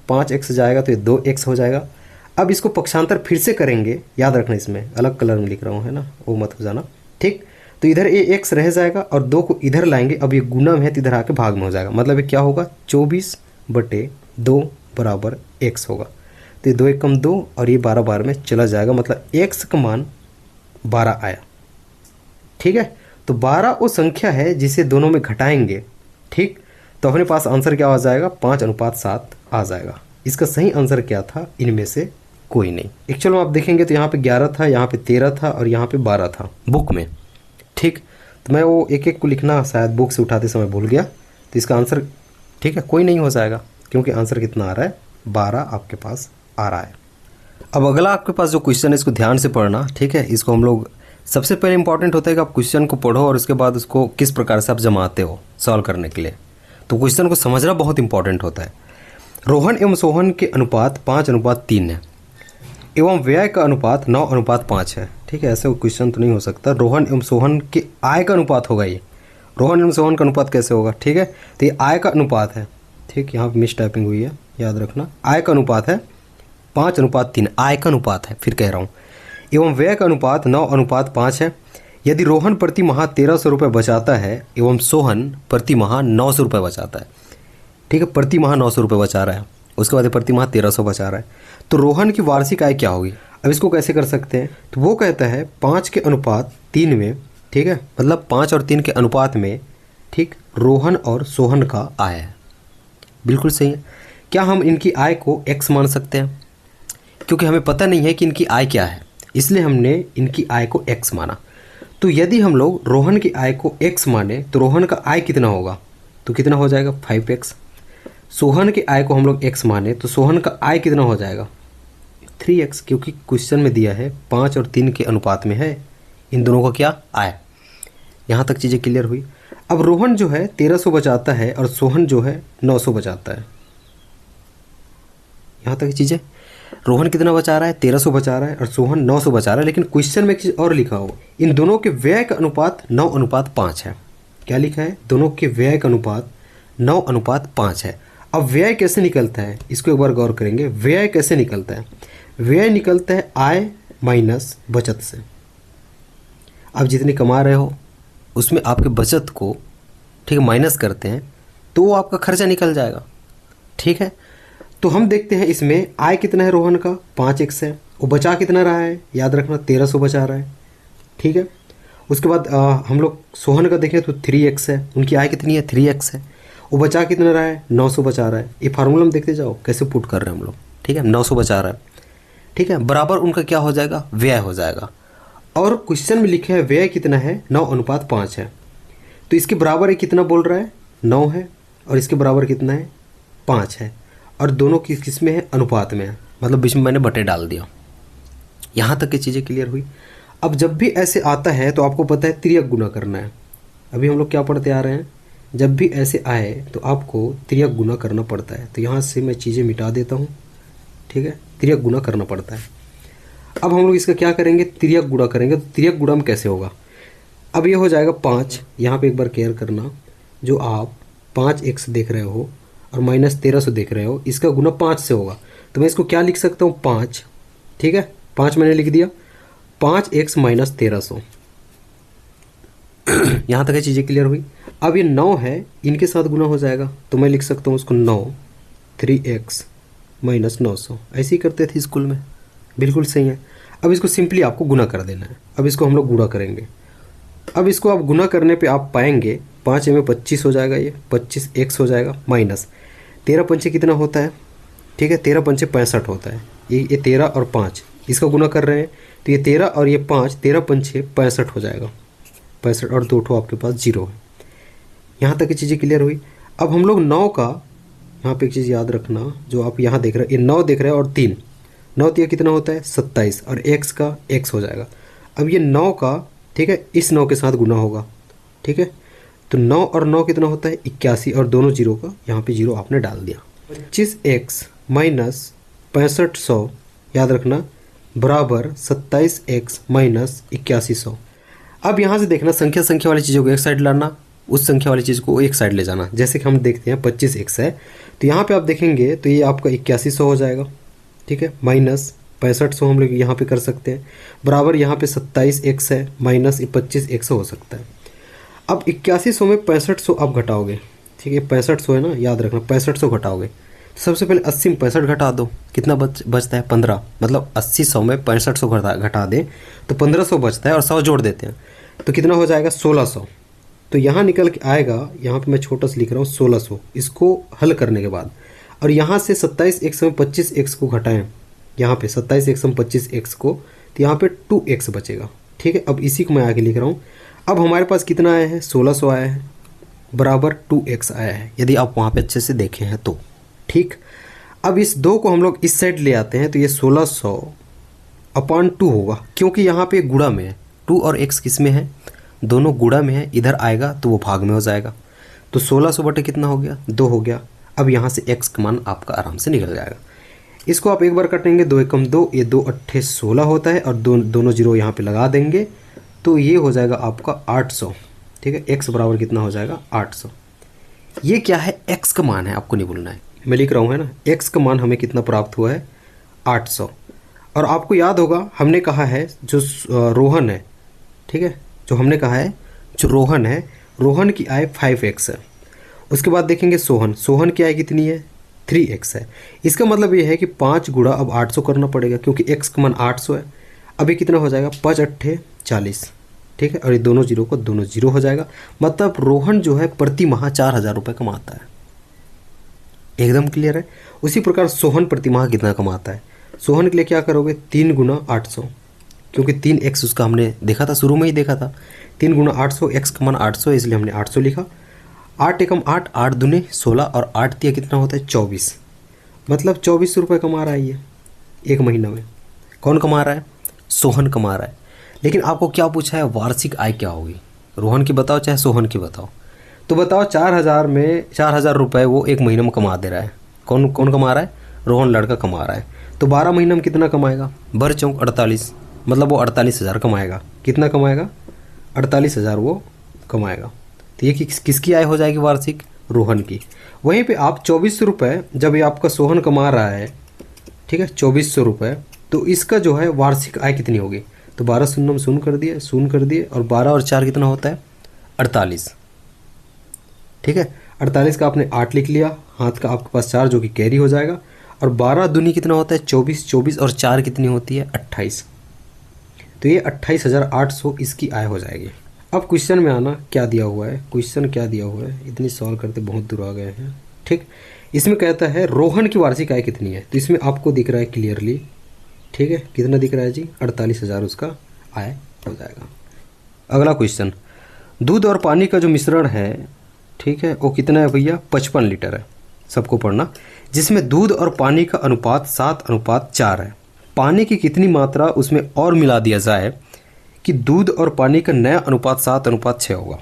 5x जाएगा, तो ये 2x हो जाएगा। अब इसको पक्षांतर फिर से करेंगे, याद रखना इसमें अलग कलर में लिख रहा हूँ, है ना, वो मत हो जाना। ठीक, तो इधर ये x रह जाएगा, और 2 को इधर लाएंगे। अब ये गुना में है, तो इधर आके भाग में हो जाएगा। मतलब ये क्या होगा, 24/2 बराबर x होगा। तो ये 2 एकम 2, और ये 12 बार में चला जाएगा, मतलब x का मान 12 आया। ठीक है, तो 12 वो संख्या है जिसे दोनों में घटाएंगे। ठीक, तो अपने पास आंसर क्या आ जाएगा, 5:7 आ जाएगा। इसका सही आंसर क्या था, इनमें से कोई नहीं। एक्चुअल में आप देखेंगे तो यहाँ पे 11 था, यहाँ पे 13 था, और यहाँ पे 12 था बुक में। ठीक, तो मैं वो एक एक को लिखना शायद बुक से उठाते समय भूल गया, तो इसका आंसर, ठीक है, कोई नहीं हो जाएगा, क्योंकि आंसर कितना आ रहा है, 12 आपके पास आ रहा है। अब अगला आपके पास जो क्वेश्चन है, इसको ध्यान से पढ़ना। ठीक है, इसको हम लोग सबसे पहले इंपॉर्टेंट होता है कि आप क्वेश्चन को पढ़ो, और उसके बाद उसको किस प्रकार से आप जमाते हो सॉल्व करने के लिए। तो क्वेश्चन को समझना बहुत इंपॉर्टेंट होता है। रोहन एवं सोहन के अनुपात 5:3 है। एवं व्यय का अनुपात 9:5 है। ठीक है, ऐसे क्वेश्चन तो नहीं हो सकता। रोहन एवं सोहन के आय का अनुपात होगा ये। रोहन एवं सोहन का अनुपात कैसे होगा? ठीक है, तो ये आय का अनुपात है। ठीक, यहाँ मिस टाइपिंग हुई है, याद रखना। आय का अनुपात है 5:3, आय का अनुपात है, फिर कह रहा हूँ। एवं व्यय का अनुपात 9:5 है। यदि रोहन प्रति माह 1300 रुपये बचाता है एवं सोहन प्रति माह 900 रुपये बचाता है। ठीक है, प्रति माह 900 रुपये बचा रहा है, उसके बाद प्रति माह 1300 बचा रहा है, तो रोहन की वार्षिक आय क्या होगी? अब इसको कैसे कर सकते हैं? तो वो कहता है 5:3 में, ठीक है, मतलब 5 और 3 के अनुपात में, ठीक, रोहन और सोहन का आय है। बिल्कुल सही है। क्या हम इनकी आय को x मान सकते हैं? क्योंकि हमें पता नहीं है कि इनकी आय क्या है, इसलिए हमने इनकी आय को x माना। तो यदि हम लोग रोहन की आय को x माने तो रोहन का आय कितना होगा? तो कितना हो जाएगा? 5x। सोहन की आय को हम लोग x माने तो सोहन का आय कितना हो जाएगा? 3x, क्योंकि क्वेश्चन में दिया है 5 और 3 के अनुपात में है इन दोनों का क्या? आय। यहाँ तक चीज़ें क्लियर हुई। अब रोहन जो है 1300 बचाता है और सोहन जो है 900 बचाता है। यहाँ तक चीज़ें, रोहन कितना बचा रहा है? 1300 बचा रहा है और सोहन 900 बचा रहा है, लेकिन क्वेश्चन में एक चीज़ और लिखा हो, इन दोनों के व्यय का अनुपात 9:5 है। क्या लिखा है? दोनों के व्यय का अनुपात 9:5 है। अब व्यय कैसे निकलता है, इसको एक बार गौर करेंगे। व्यय कैसे निकलता है? व्यय निकलता है आय माइनस बचत से। आप जितनी कमा रहे हो उसमें आपके बचत को, ठीक है, माइनस करते हैं तो वो आपका खर्चा निकल जाएगा। ठीक है, तो हम देखते हैं इसमें आय कितना है रोहन का? 5x है। वो बचा कितना रहा है? याद रखना 1300 बचा रहा है। ठीक है, उसके बाद हम लोग सोहन का देखें तो 3x है। उनकी आय कितनी है? 3x है। वो बचा कितना रहा है? 900 बचा रहा है। ये फार्मूला हम देखते जाओ कैसे पुट कर रहे हैं हम लोग। ठीक है, 900 बचा रहा है। ठीक है, बराबर उनका क्या हो जाएगा? व्यय हो जाएगा। और क्वेश्चन में लिखा है व्यय कितना है? 9:5 है। तो इसके बराबर ये कितना बोल रहा है? 9 है। और इसके बराबर कितना है? 5 है। और दोनों किस में है? अनुपात में है, मतलब बीच में मैंने बटे डाल दिया। यहाँ तक की चीज़ें क्लियर हुई। अब जब भी ऐसे आता है तो आपको पता है तिर्यक गुना करना है। अभी हम लोग क्या पढ़ते आ रहे हैं? जब भी ऐसे आए तो आपको तिर्यक गुना करना पड़ता है। तो यहाँ से मैं चीज़ें मिटा देता हूँ। ठीक है, तिर्यक गुना करना पड़ता है। अब हम लोग इसका क्या करेंगे? तिर्यक गुणा करेंगे। तो तिर्यक गुणा में कैसे होगा? अब ये हो जाएगा 5। यहाँ पे एक बार केयर करना, जो आप 5x देख रहे हो और माइनस 1300 देख रहे हो, इसका गुना 5 से होगा। तो मैं इसको क्या लिख सकता हूँ? 5। ठीक है, 5 मैंने लिख दिया। 5x minus 1300। यहाँ तक चीज़ें क्लियर हुई। अब ये 9 है, इनके साथ गुना हो जाएगा, तो मैं लिख सकता हूँ उसको 9 3x माइनस 900। ऐसे ही करते थे स्कूल में। बिल्कुल सही है। अब इसको सिंपली आपको गुना कर देना है। अब इसको हम लोग गुणा करेंगे। अब इसको आप गुना करने पे आप पाएंगे 5 में 25 हो जाएगा, ये 25x हो जाएगा, माइनस 13 पंचे कितना होता है? ठीक है, 13 पंचे 65 होता है। ये 13 और 5 इसका गुना कर रहे हैं, तो ये 13 और ये 5, 13 पंचे 65 हो जाएगा। 65 और 2 ठो आपके पास 0 है। यहाँ तक की चीज़ें क्लियर हुई। अब हम लोग 9 का, यहाँ पे एक चीज़ याद रखना, जो आप यहाँ देख रहे हैं, ये 9 देख रहे हैं और 3, 9 3 कितना होता है? 27 और x का x हो जाएगा। अब ये 9 का, ठीक है, इस 9 के साथ गुना होगा। ठीक है, तो 9 और 9 कितना होता है? 81 और दोनों 0 का यहाँ पे 0 आपने डाल दिया। 25x माइनस 6500, याद रखना, बराबर 27x माइनस 8100। अब यहाँ से देखना, संख्या वाली चीज़ों को एक साइड लाना, उस संख्या वाली चीज़ को एक साइड ले जाना। जैसे कि हम देखते हैं 25x है, तो यहाँ पे आप देखेंगे तो ये आपका 8100 हो जाएगा। ठीक है, माइनस 6500 हम लोग यहाँ पे कर सकते हैं, बराबर यहाँ पे 27x है, माइनस 25x हो सकता है। अब 8100 में 6500 आप घटाओगे। ठीक है, 6500 है ना, याद रखना, 6500 घटाओगे। सबसे पहले 80 में 65 घटा दो, कितना बचता है? 15। मतलब 80 में 6500 घटा दें तो 1500 बचता है, और 100 जोड़ देते हैं तो कितना हो जाएगा? 1600। तो यहाँ निकल के आएगा, यहाँ पे मैं छोटा सा लिख रहा हूँ 1600, इसको हल करने के बाद। और यहाँ से 27x में 25x को घटाएं, यहाँ पे 27x में 25x को, तो यहाँ पे 2x बचेगा। ठीक है, अब इसी को मैं आगे लिख रहा हूँ। अब हमारे पास कितना आया है? 1600 आया है, बराबर 2x आया है, यदि आप वहाँ पे अच्छे से देखे हैं तो। ठीक, अब इस 2 को हम लोग इस साइड ले आते हैं, तो ये 1600/2 होगा, क्योंकि यहाँ पे गुणा में है। 2 और x किस में है? दोनों गुणा में है। इधर आएगा तो वो भाग में हो जाएगा। तो 1600 बटे कितना हो गया? 2 हो गया। अब यहाँ से x का मान आपका आराम से निकल जाएगा। इसको आप एक बार काटेंगे, 2 एकम 2, ये 2 अट्ठे 16 होता है और दोनों जीरो यहाँ पे लगा देंगे तो ये हो जाएगा आपका 800। ठीक है, x बराबर कितना हो जाएगा 800। ये क्या है, x का मान है, आपको नहीं भूलना है, मैं लिख रहा हूँ है ना, x का मान हमें कितना प्राप्त हुआ है 800। और आपको याद होगा हमने कहा है जो रोहन है, ठीक है, जो हमने कहा है जो रोहन है, रोहन की आय 5x है। उसके बाद देखेंगे सोहन की आय कितनी है 3x है। इसका मतलब ये है कि 5 गुणा अब 800 करना पड़ेगा क्योंकि x का मान 800 है। अब ये कितना हो जाएगा 5 अट्ठे 40। ठीक है, और ये दोनों जीरो को दोनों जीरो हो जाएगा। मतलब रोहन जो है प्रति माह 4000 रुपये कमाता है। एकदम क्लियर है। उसी प्रकार सोहन प्रति माह कितना कमाता है, सोहन के लिए क्या करोगे 3 गुना 800, क्योंकि 3x उसका हमने देखा था, शुरू में ही देखा था। 3 गुना 800, x का मान 800 है इसलिए हमने 800 लिखा। 8 एकम 8, 8 दूने 16 और 8 तिया कितना होता है 24। मतलब 2400 रुपये कमा रहा है ये एक महीना में। कौन कमा रहा है, सोहन कमा रहा है। लेकिन आपको क्या पूछा है, वार्षिक आय क्या होगी, रोहन की बताओ चाहे सोहन की बताओ। तो बताओ 4000 में 4000 रुपये वो एक महीने में कमा दे रहा है। कौन कौन कमा रहा है, रोहन लड़का कमा रहा है। तो 12 महीने में कितना कमाएगा, भर चौक 48, मतलब वो 48,000 कमाएगा। कितना कमाएगा 48,000 वो कमाएगा। तो ये किसकी आय हो जाएगी वार्षिक, रोहन की। वहीं पे आप 2400 रुपये जब ये आपका सोहन कमा रहा है, ठीक है 2400 रुपये, तो इसका जो है वार्षिक आय कितनी होगी। तो 12 शून्य में शून्य कर दिए और 12 और 4 कितना होता है 48। ठीक है, 48 का आपने 8 लिख लिया, हाथ का आपके पास 4 जो कि कैरी हो जाएगा। और 12 दूनी कितना होता है 24, 24 और 4 कितनी होती है 28। तो ये 28,800 इसकी आय हो जाएगी। अब क्वेश्चन में आना, क्या दिया हुआ है, क्वेश्चन क्या दिया हुआ है, इतनी सॉल्व करते बहुत दूर आ गए हैं। ठीक, इसमें कहता है रोहन की वार्षिक आय कितनी है। तो इसमें आपको दिख रहा है क्लियरली, ठीक है, कितना दिख रहा है जी 48,000 उसका आय हो जाएगा। अगला क्वेश्चन, दूध और पानी का जो मिश्रण है, ठीक है, वो कितना है भैया 55 लीटर है, सबको पढ़ना। जिसमें दूध और पानी का अनुपात 7:4 है। पानी की कितनी मात्रा उसमें और मिला दिया जाए कि दूध और पानी का नया अनुपात 7:6 होगा।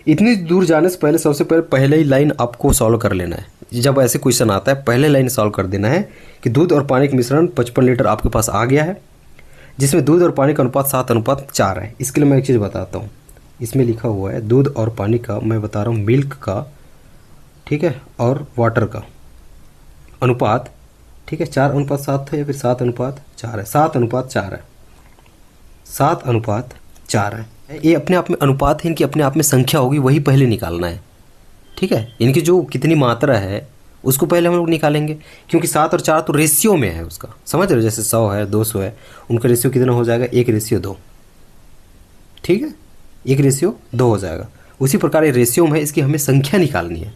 इतनी दूर जाने से पहले सबसे पहले ही लाइन आपको सॉल्व कर लेना है। जब ऐसे क्वेश्चन आता है पहले लाइन सॉल्व कर देना है कि दूध और पानी का मिश्रण 55 लीटर आपके पास आ गया है, जिसमें दूध और पानी का अनुपात 7:4 है। इसके लिए मैं एक चीज़ बताता हूँ, इसमें लिखा हुआ है दूध और पानी का, मैं बता रहा हूँ मिल्क का, ठीक है, और वाटर का अनुपात, ठीक है 4:7 है या फिर 7:4 है, 7:4 है, 7:4 है। ये अपने आप में अनुपात है, इनकी अपने आप में संख्या होगी, वही पहले निकालना है। ठीक है, इनकी जो कितनी मात्रा है उसको पहले हम लोग निकालेंगे, क्योंकि 7 और 4 तो रेशियो में है उसका, समझ रहे हो, जैसे 100 है 200 है, उनका रेशियो कितना हो जाएगा 1:2। ठीक है, 1:2 हो जाएगा। उसी प्रकार ये रेशियो में है, इसकी हमें संख्या निकालनी है,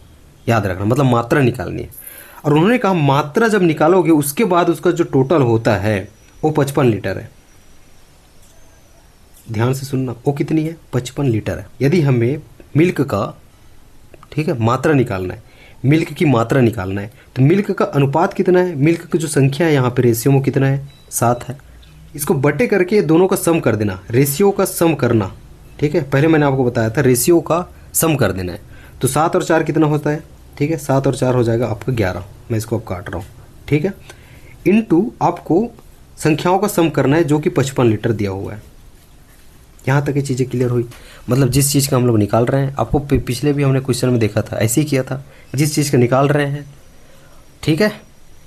याद रखना, मतलब मात्रा निकालनी है। और उन्होंने कहा मात्रा जब निकालोगे उसके बाद उसका जो टोटल होता है वो 55 लीटर है। ध्यान से सुनना, वो कितनी है 55 लीटर है। यदि हमें मिल्क का, ठीक है, मात्रा निकालना है, मिल्क की मात्रा निकालना है, तो मिल्क का अनुपात कितना है, मिल्क की जो संख्या है यहाँ पे रेशियो में कितना है 7 है। इसको बटे करके दोनों का सम कर देना, रेशियो का सम करना। ठीक है, पहले मैंने आपको बताया था रेशियो का सम कर देना है। तो 7 और 4 कितना होता है, ठीक है 7 और 4 हो जाएगा आपका 11। मैं इसको अब काट रहा हूँ, ठीक है, इनटू आपको संख्याओं का सम करना है जो कि 55 लीटर दिया हुआ है। यहाँ तक ये चीज़ें क्लियर हुई। मतलब जिस चीज़ का हम लोग निकाल रहे हैं, आपको पिछले भी हमने क्वेश्चन में देखा था, ऐसे ही किया था, जिस चीज़ का निकाल रहे हैं, ठीक है,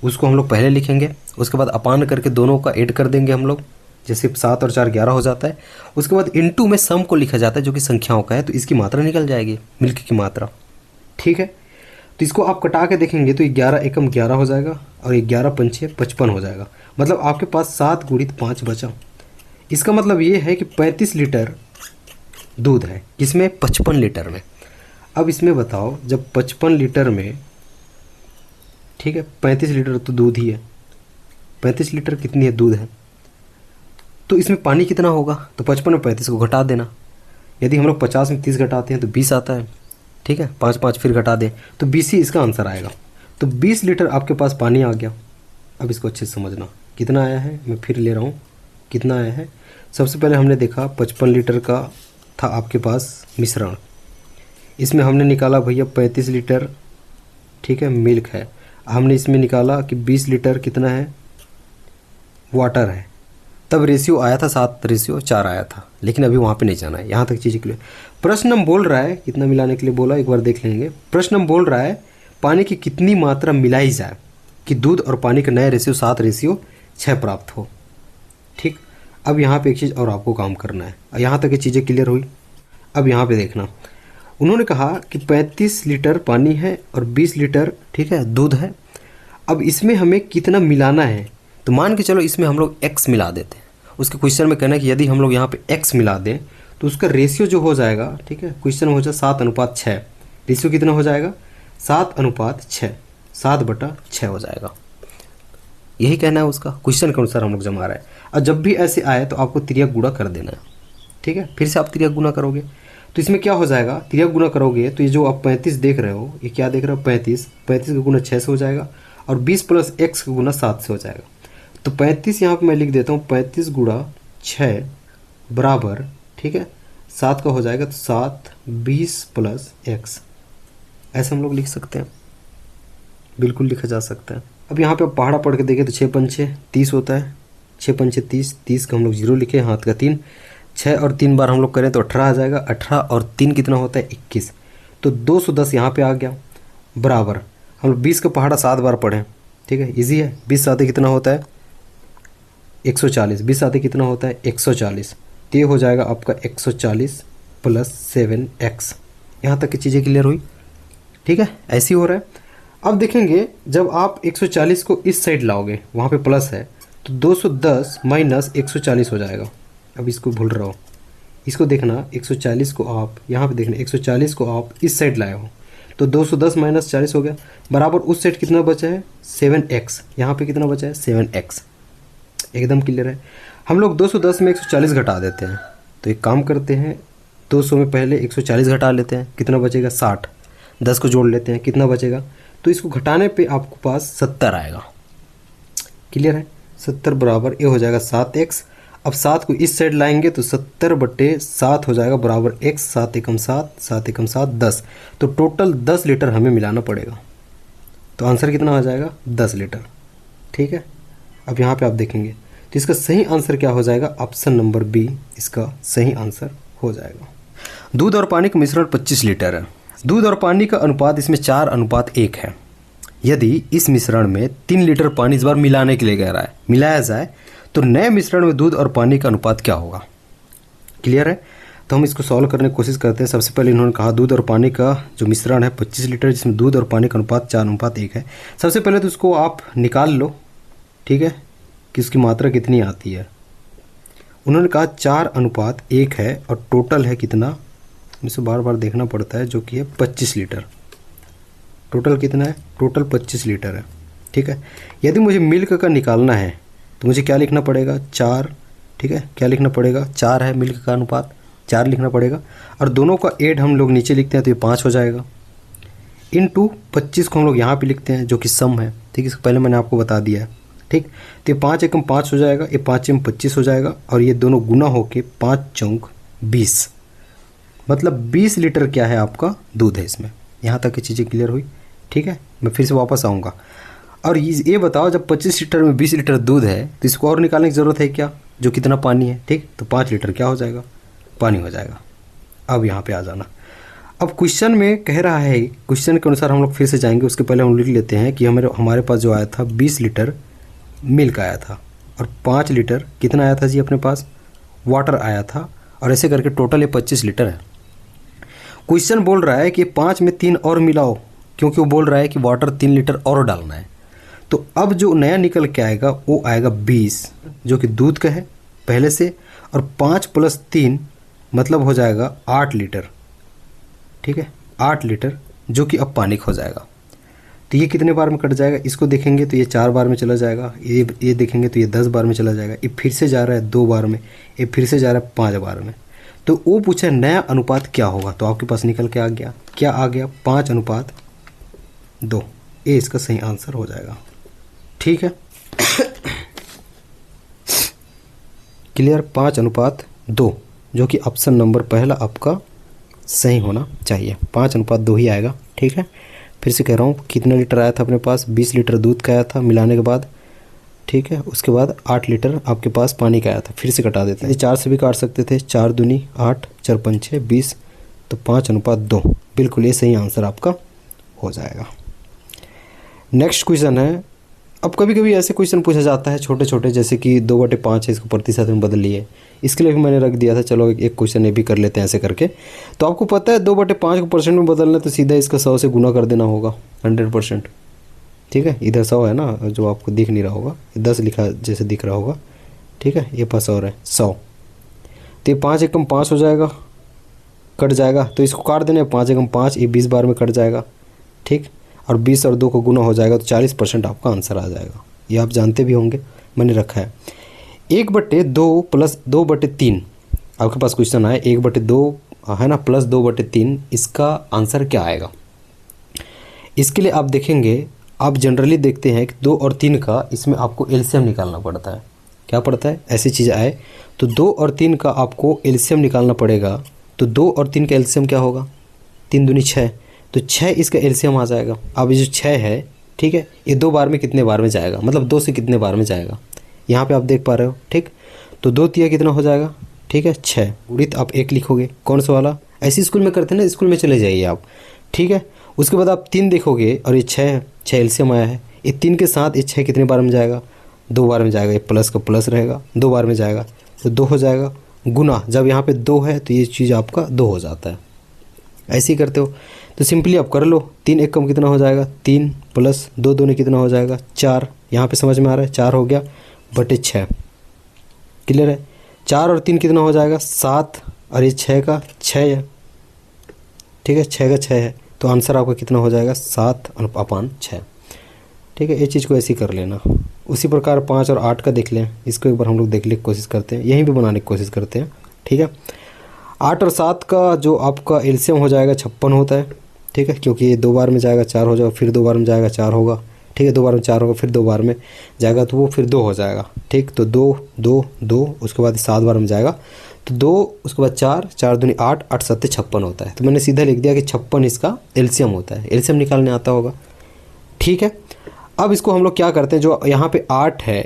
उसको हम लोग पहले लिखेंगे, उसके बाद अपान करके दोनों का ऐड कर देंगे हम लोग, जैसे 7 और 4 11 हो जाता है। उसके बाद इनटू में सम को लिखा जाता है जो कि संख्याओं का है, तो इसकी मात्रा निकल जाएगी, मिल्क की मात्रा। ठीक है, तो इसको आप कटा के देखेंगे तो 11 एकम 11 हो जाएगा और 11 पंचे 55 हो जाएगा। मतलब आपके पास 7 गुणित 5 बचा। इसका मतलब ये है कि 35 लीटर दूध है, किसमें 55 लीटर में। अब इसमें बताओ जब 55 लीटर में, ठीक है 35 लीटर तो दूध ही है, 35 लीटर कितनी है दूध है, तो इसमें पानी कितना होगा, तो 55 में 35 को घटा देना। यदि हम लोग 50 में 30 घटाते हैं तो 20 आता है, ठीक है 5 फिर घटा दें तो 20 ही इसका आंसर आएगा। तो 20 लीटर आपके पास पानी आ गया। अब इसको अच्छे से समझना, कितना आया है, मैं फिर ले रहा हूँ, कितना आया है। सबसे पहले हमने देखा 55 लीटर का था आपके पास मिश्रण, इसमें हमने निकाला भैया 35 लीटर, ठीक है मिल्क है। हमने इसमें निकाला कि 20 लीटर कितना है वाटर है, तब रेशियो आया था 7:4 आया था, लेकिन अभी वहाँ पे नहीं जाना है। यहाँ तक चीज़ें क्लियर। प्रश्न हम बोल रहा है कितना मिलाने के लिए बोला, एक बार देख लेंगे। प्रश्न हम बोल रहा है पानी की कितनी मात्रा मिलाई जाए कि दूध और पानी का नया रेशियो 7:6 प्राप्त हो। ठीक, अब यहाँ पे एक चीज़ और आपको काम करना है। यहाँ तक ये चीज़ें क्लियर हुई। अब यहाँ पे देखना, उन्होंने कहा कि 35 लीटर पानी है और 20 लीटर ठीक है दूध है। अब इसमें हमें कितना मिलाना है, तो मान के चलो इसमें हम लोग x मिला देते हैं। उसके क्वेश्चन में कहना है कि यदि हम लोग यहाँ पे x मिला दें तो उसका रेशियो जो हो जाएगा, ठीक है, क्वेश्चन में हो जाए 7:6। रेशियो कितना हो जाएगा 7:6, 7/6 हो जाएगा। यही कहना है उसका, क्वेश्चन के अनुसार हम लोग जमा रहे हैं। और जब भी ऐसे आए तो आपको तिर्यक गुणा कर देना है। ठीक है, फिर से आप तिर्यक गुणा करोगे तो इसमें क्या हो जाएगा, तिर्यक गुणा करोगे तो ये जो आप 35 देख रहे हो, ये क्या देख रहे हो 35 का गुना 6 से हो जाएगा और 20 + x का गुना 7 से हो जाएगा। तो 35 यहाँ पे मैं लिख देता हूँ 35 × 6 बराबर ठीक है 7 का हो जाएगा, तो 7 20 + x, ऐसे हम लोग लिख सकते हैं, बिल्कुल लिखा जा सकता है। अब यहाँ पे आप पहाड़ा पढ़ के देखें तो 6 × 5 = 30 होता है, 6 × 5 = 30, 30 का हम लोग 0 लिखे, हाथ का 3, 6 और 3 बार हम लोग करें तो 18 आ जाएगा, 18 और 3 कितना होता है 21, तो 210 यहाँ पे आ गया बराबर। हम लोग 20 का पहाड़ा 7 बार पढ़ें, ठीक है, इजी है। 20 साथे कितना होता है 140, 20 साथे कितना होता है 140, तो ये हो जाएगा आपका 140 + 7x। यहाँ तक की चीज़ें क्लियर हुई। ठीक है, ऐसे ही हो रहा है। अब देखेंगे जब आप 140 को इस साइड लाओगे, वहाँ पे प्लस है, तो 210 - 140 हो जाएगा। अब इसको भूल रहा हो, इसको देखना, 140 को आप यहाँ पे देखना, 140 को आप इस साइड लाए हो तो 210 - 40 हो गया बराबर उस साइड कितना बचा है 7x, यहाँ पे कितना बचा है 7x। एकदम क्लियर है। हम लोग 210 में 140 घटा देते हैं, तो एक काम करते हैं 200 में पहले 140 घटा लेते हैं, कितना बचेगा 60, 10 को जोड़ लेते हैं, कितना बचेगा, तो इसको घटाने पे आपको पास 70 आएगा। क्लियर है, 70 बराबर ये हो जाएगा 7x। अब 7 को इस साइड लाएंगे तो 70/7 हो जाएगा बराबर x, 7 × 7, 7 × 7 10, तो टोटल 10 लीटर हमें मिलाना पड़ेगा। तो आंसर कितना आ जाएगा 10 लीटर। ठीक है, अब यहाँ पे आप देखेंगे तो इसका सही आंसर क्या हो जाएगा, ऑप्शन नंबर बी इसका सही आंसर हो जाएगा। दूध और पानी का मिश्रण 25 लीटर है। दूध और पानी का अनुपात इसमें 4:1 है। यदि इस मिश्रण में 3 लीटर पानी इस बार मिलाने के लिए कह रहा है, मिलाया जाए तो नए मिश्रण में दूध और पानी का अनुपात क्या होगा। क्लियर है, तो हम इसको सॉल्व करने की कोशिश करते हैं। सबसे पहले इन्होंने कहा दूध और पानी का जो मिश्रण है 25 लीटर, जिसमें दूध और पानी का अनुपात 4:1 है। सबसे पहले तो उसको आप निकाल लो, ठीक है, कि उसकी मात्रा कितनी आती है। उन्होंने कहा 4:1 है और टोटल है कितना, इसे बार बार देखना पड़ता है, जो कि है 25 लीटर। टोटल कितना है, टोटल 25 लीटर है। ठीक है, यदि मुझे मिल्क का निकालना है तो मुझे क्या लिखना पड़ेगा 4, ठीक है, क्या लिखना पड़ेगा 4 है मिल्क का अनुपात, 4 लिखना पड़ेगा, और दोनों का ऐड हम लोग नीचे लिखते हैं तो ये 5 हो जाएगा, इनटू 25 को हम लोग यहाँ पे लिखते हैं जो कि सम है। ठीक, इसको पहले मैंने आपको बता दिया है। ठीक, तो ये 5 × 5 हो जाएगा, ये 5 × 25 हो जाएगा, और ये दोनों गुना होके 5 × 20, मतलब 20 लीटर क्या है आपका दूध है इसमें। यहाँ तक की चीज़ें क्लियर हुई। ठीक है, मैं फिर से वापस आऊँगा और ये बताओ जब 25 लीटर में 20 लीटर दूध है तो इसको और निकालने की ज़रूरत है क्या, जो कितना पानी है। ठीक, तो 5 लीटर क्या हो जाएगा, पानी हो जाएगा। अब यहाँ पे आ जाना। अब क्वेश्चन में कह रहा है, क्वेश्चन के अनुसार हम लोग फिर से जाएंगे, उसके पहले हम लिख लेते हैं कि हमारे पास जो आया था 20 लीटर मिल्क आया था और 5 लीटर कितना आया था जी अपने पास वाटर आया था, और ऐसे करके टोटल ये 25 लीटर है। क्वेश्चन बोल रहा है कि 5 में 3 और मिलाओ, क्योंकि वो बोल रहा है कि वाटर 3 लीटर और डालना है। तो अब जो नया निकल के आएगा वो आएगा 20, जो कि दूध का है पहले से, और 5 + 3 मतलब हो जाएगा 8 लीटर। ठीक है, 8 लीटर जो कि अब पानी का हो जाएगा। तो ये कितने बार में कट जाएगा, इसको देखेंगे तो ये 4 बार में चला जाएगा, ये देखेंगे तो ये 10 बार में चला जाएगा, ये फिर से जा रहा है 2 बार में, ये फिर से जा रहा है 5 बार में। तो वो पूछा नया अनुपात क्या होगा, तो आपके पास निकल के आ गया, क्या आ गया 5:2, ये इसका सही आंसर हो जाएगा। ठीक है, क्लियर, 5:2, जो कि ऑप्शन नंबर पहला आपका सही होना चाहिए, 5:2 ही आएगा। ठीक है, फिर से कह रहा हूँ, कितना लीटर आया था अपने पास, 20 लीटर दूध का आया था मिलाने के बाद, ठीक है। उसके बाद 8 लीटर आपके पास पानी का आया था। फिर से कटा देते हैं, 4 से भी काट सकते थे, 4 दूनी 8, 4 पंचे 20, तो 5:2। बिल्कुल ये सही आंसर आपका हो जाएगा। नेक्स्ट क्वेश्चन है, अब कभी कभी ऐसे क्वेश्चन पूछा जाता है छोटे छोटे, जैसे कि 2/5 है, इसको प्रतिशत में बदल लिए, इसके लिए भी मैंने रख दिया था। चलो एक क्वेश्चन ये भी कर लेते हैं ऐसे करके। तो आपको पता है 2/5 को परसेंट में बदलना, तो सीधा इसका 100 से गुना कर देना होगा, 100%। ठीक है, इधर 100 है ना, जो आपको दिख नहीं रहा होगा, 10 लिखा जैसे दिख रहा होगा, ठीक है, ये पास और है 100, तो ये 5 एकम 5 हो जाएगा, कट जाएगा, तो इसको काट देना, 5 एकम 5, ये 20 बार में कट जाएगा, ठीक। और 20 और 2 को गुना हो जाएगा, तो 40% आपका आंसर आ जाएगा। ये आप जानते भी होंगे, मैंने रखा है। 1/2 प्लस 2/3 आपके पास क्वेश्चन आया, 1/2 है ना, प्लस 2/3, इसका आंसर क्या आएगा? इसके लिए आप देखेंगे, आप जनरली देखते हैं कि 2 और 3 का इसमें आपको एलसीएम निकालना पड़ता है। क्या पड़ता है? ऐसी चीज़ आए तो 2 और 3 का आपको एलसीएम निकालना पड़ेगा। तो 2 और 3 का एलसीएम क्या होगा? 3 दूनी 6, तो 6 इसका एलसीएम आ जाएगा। अब ये जो 6 है, ठीक है, ये 2 बार में कितने बार में जाएगा, मतलब 2 से कितने बार में जाएगा, यहाँ पे आप देख पा रहे हो, ठीक। तो 2 तिया कितना हो जाएगा, ठीक है, 6 गुणित आप 1 लिखोगे, कौन सा वाला, ऐसे स्कूल में करते हैं ना, स्कूल में चले जाइए आप, ठीक है। उसके बाद आप 3 देखोगे और ये 6 है, 6 एलसीएम आया है, ये 3 के साथ ये 6 कितने बार में जाएगा, 2 बार में जाएगा, ये प्लस का प्लस रहेगा, 2 बार में जाएगा, तो 2 हो जाएगा, गुना जब यहाँ पे 2 है तो ये चीज़ आपका 2 हो जाता है। ऐसे ही करते हो तो सिंपली आप कर लो, 3 एकम कितना हो जाएगा, 3 प्लस 2 दूनी कितना हो जाएगा, 4, यहाँ पे समझ में आ रहा है, 4 हो गया बटे 6, क्लियर है। 4 और 3 कितना हो जाएगा, 7, और ये 6 का 6 है, ठीक है, 6 का 6 है, तो आंसर आपका कितना हो जाएगा, 7/6, ठीक है। ये चीज़ को ऐसे ही कर लेना। उसी प्रकार 5 और 8 का देख लें, इसको एक बार हम लोग देखने की कोशिश करते हैं, यहीं पे बनाने की कोशिश करते हैं, ठीक है। 8 और 7 का जो आपका एलसीएम हो जाएगा 56 होता है, ठीक है, क्योंकि ये 2 बार में जाएगा 4 हो जाएगा, फिर 2 बार में जाएगा 4 होगा, ठीक है, 2 बार में 4 होगा, फिर 2 बार में जाएगा तो वो फिर 2 हो जाएगा, ठीक। तो 2 2 2, उसके बाद 7 बार में जाएगा तो 2, उसके बाद 4, 4 दूनी 8, 8 7 56 होता है। तो मैंने सीधा लिख दिया कि 56 इसका एलसीएम होता है, एलसीएम निकालने आता होगा, ठीक है। अब इसको हम लोग क्या करते हैं, जो यहाँ पे 8 है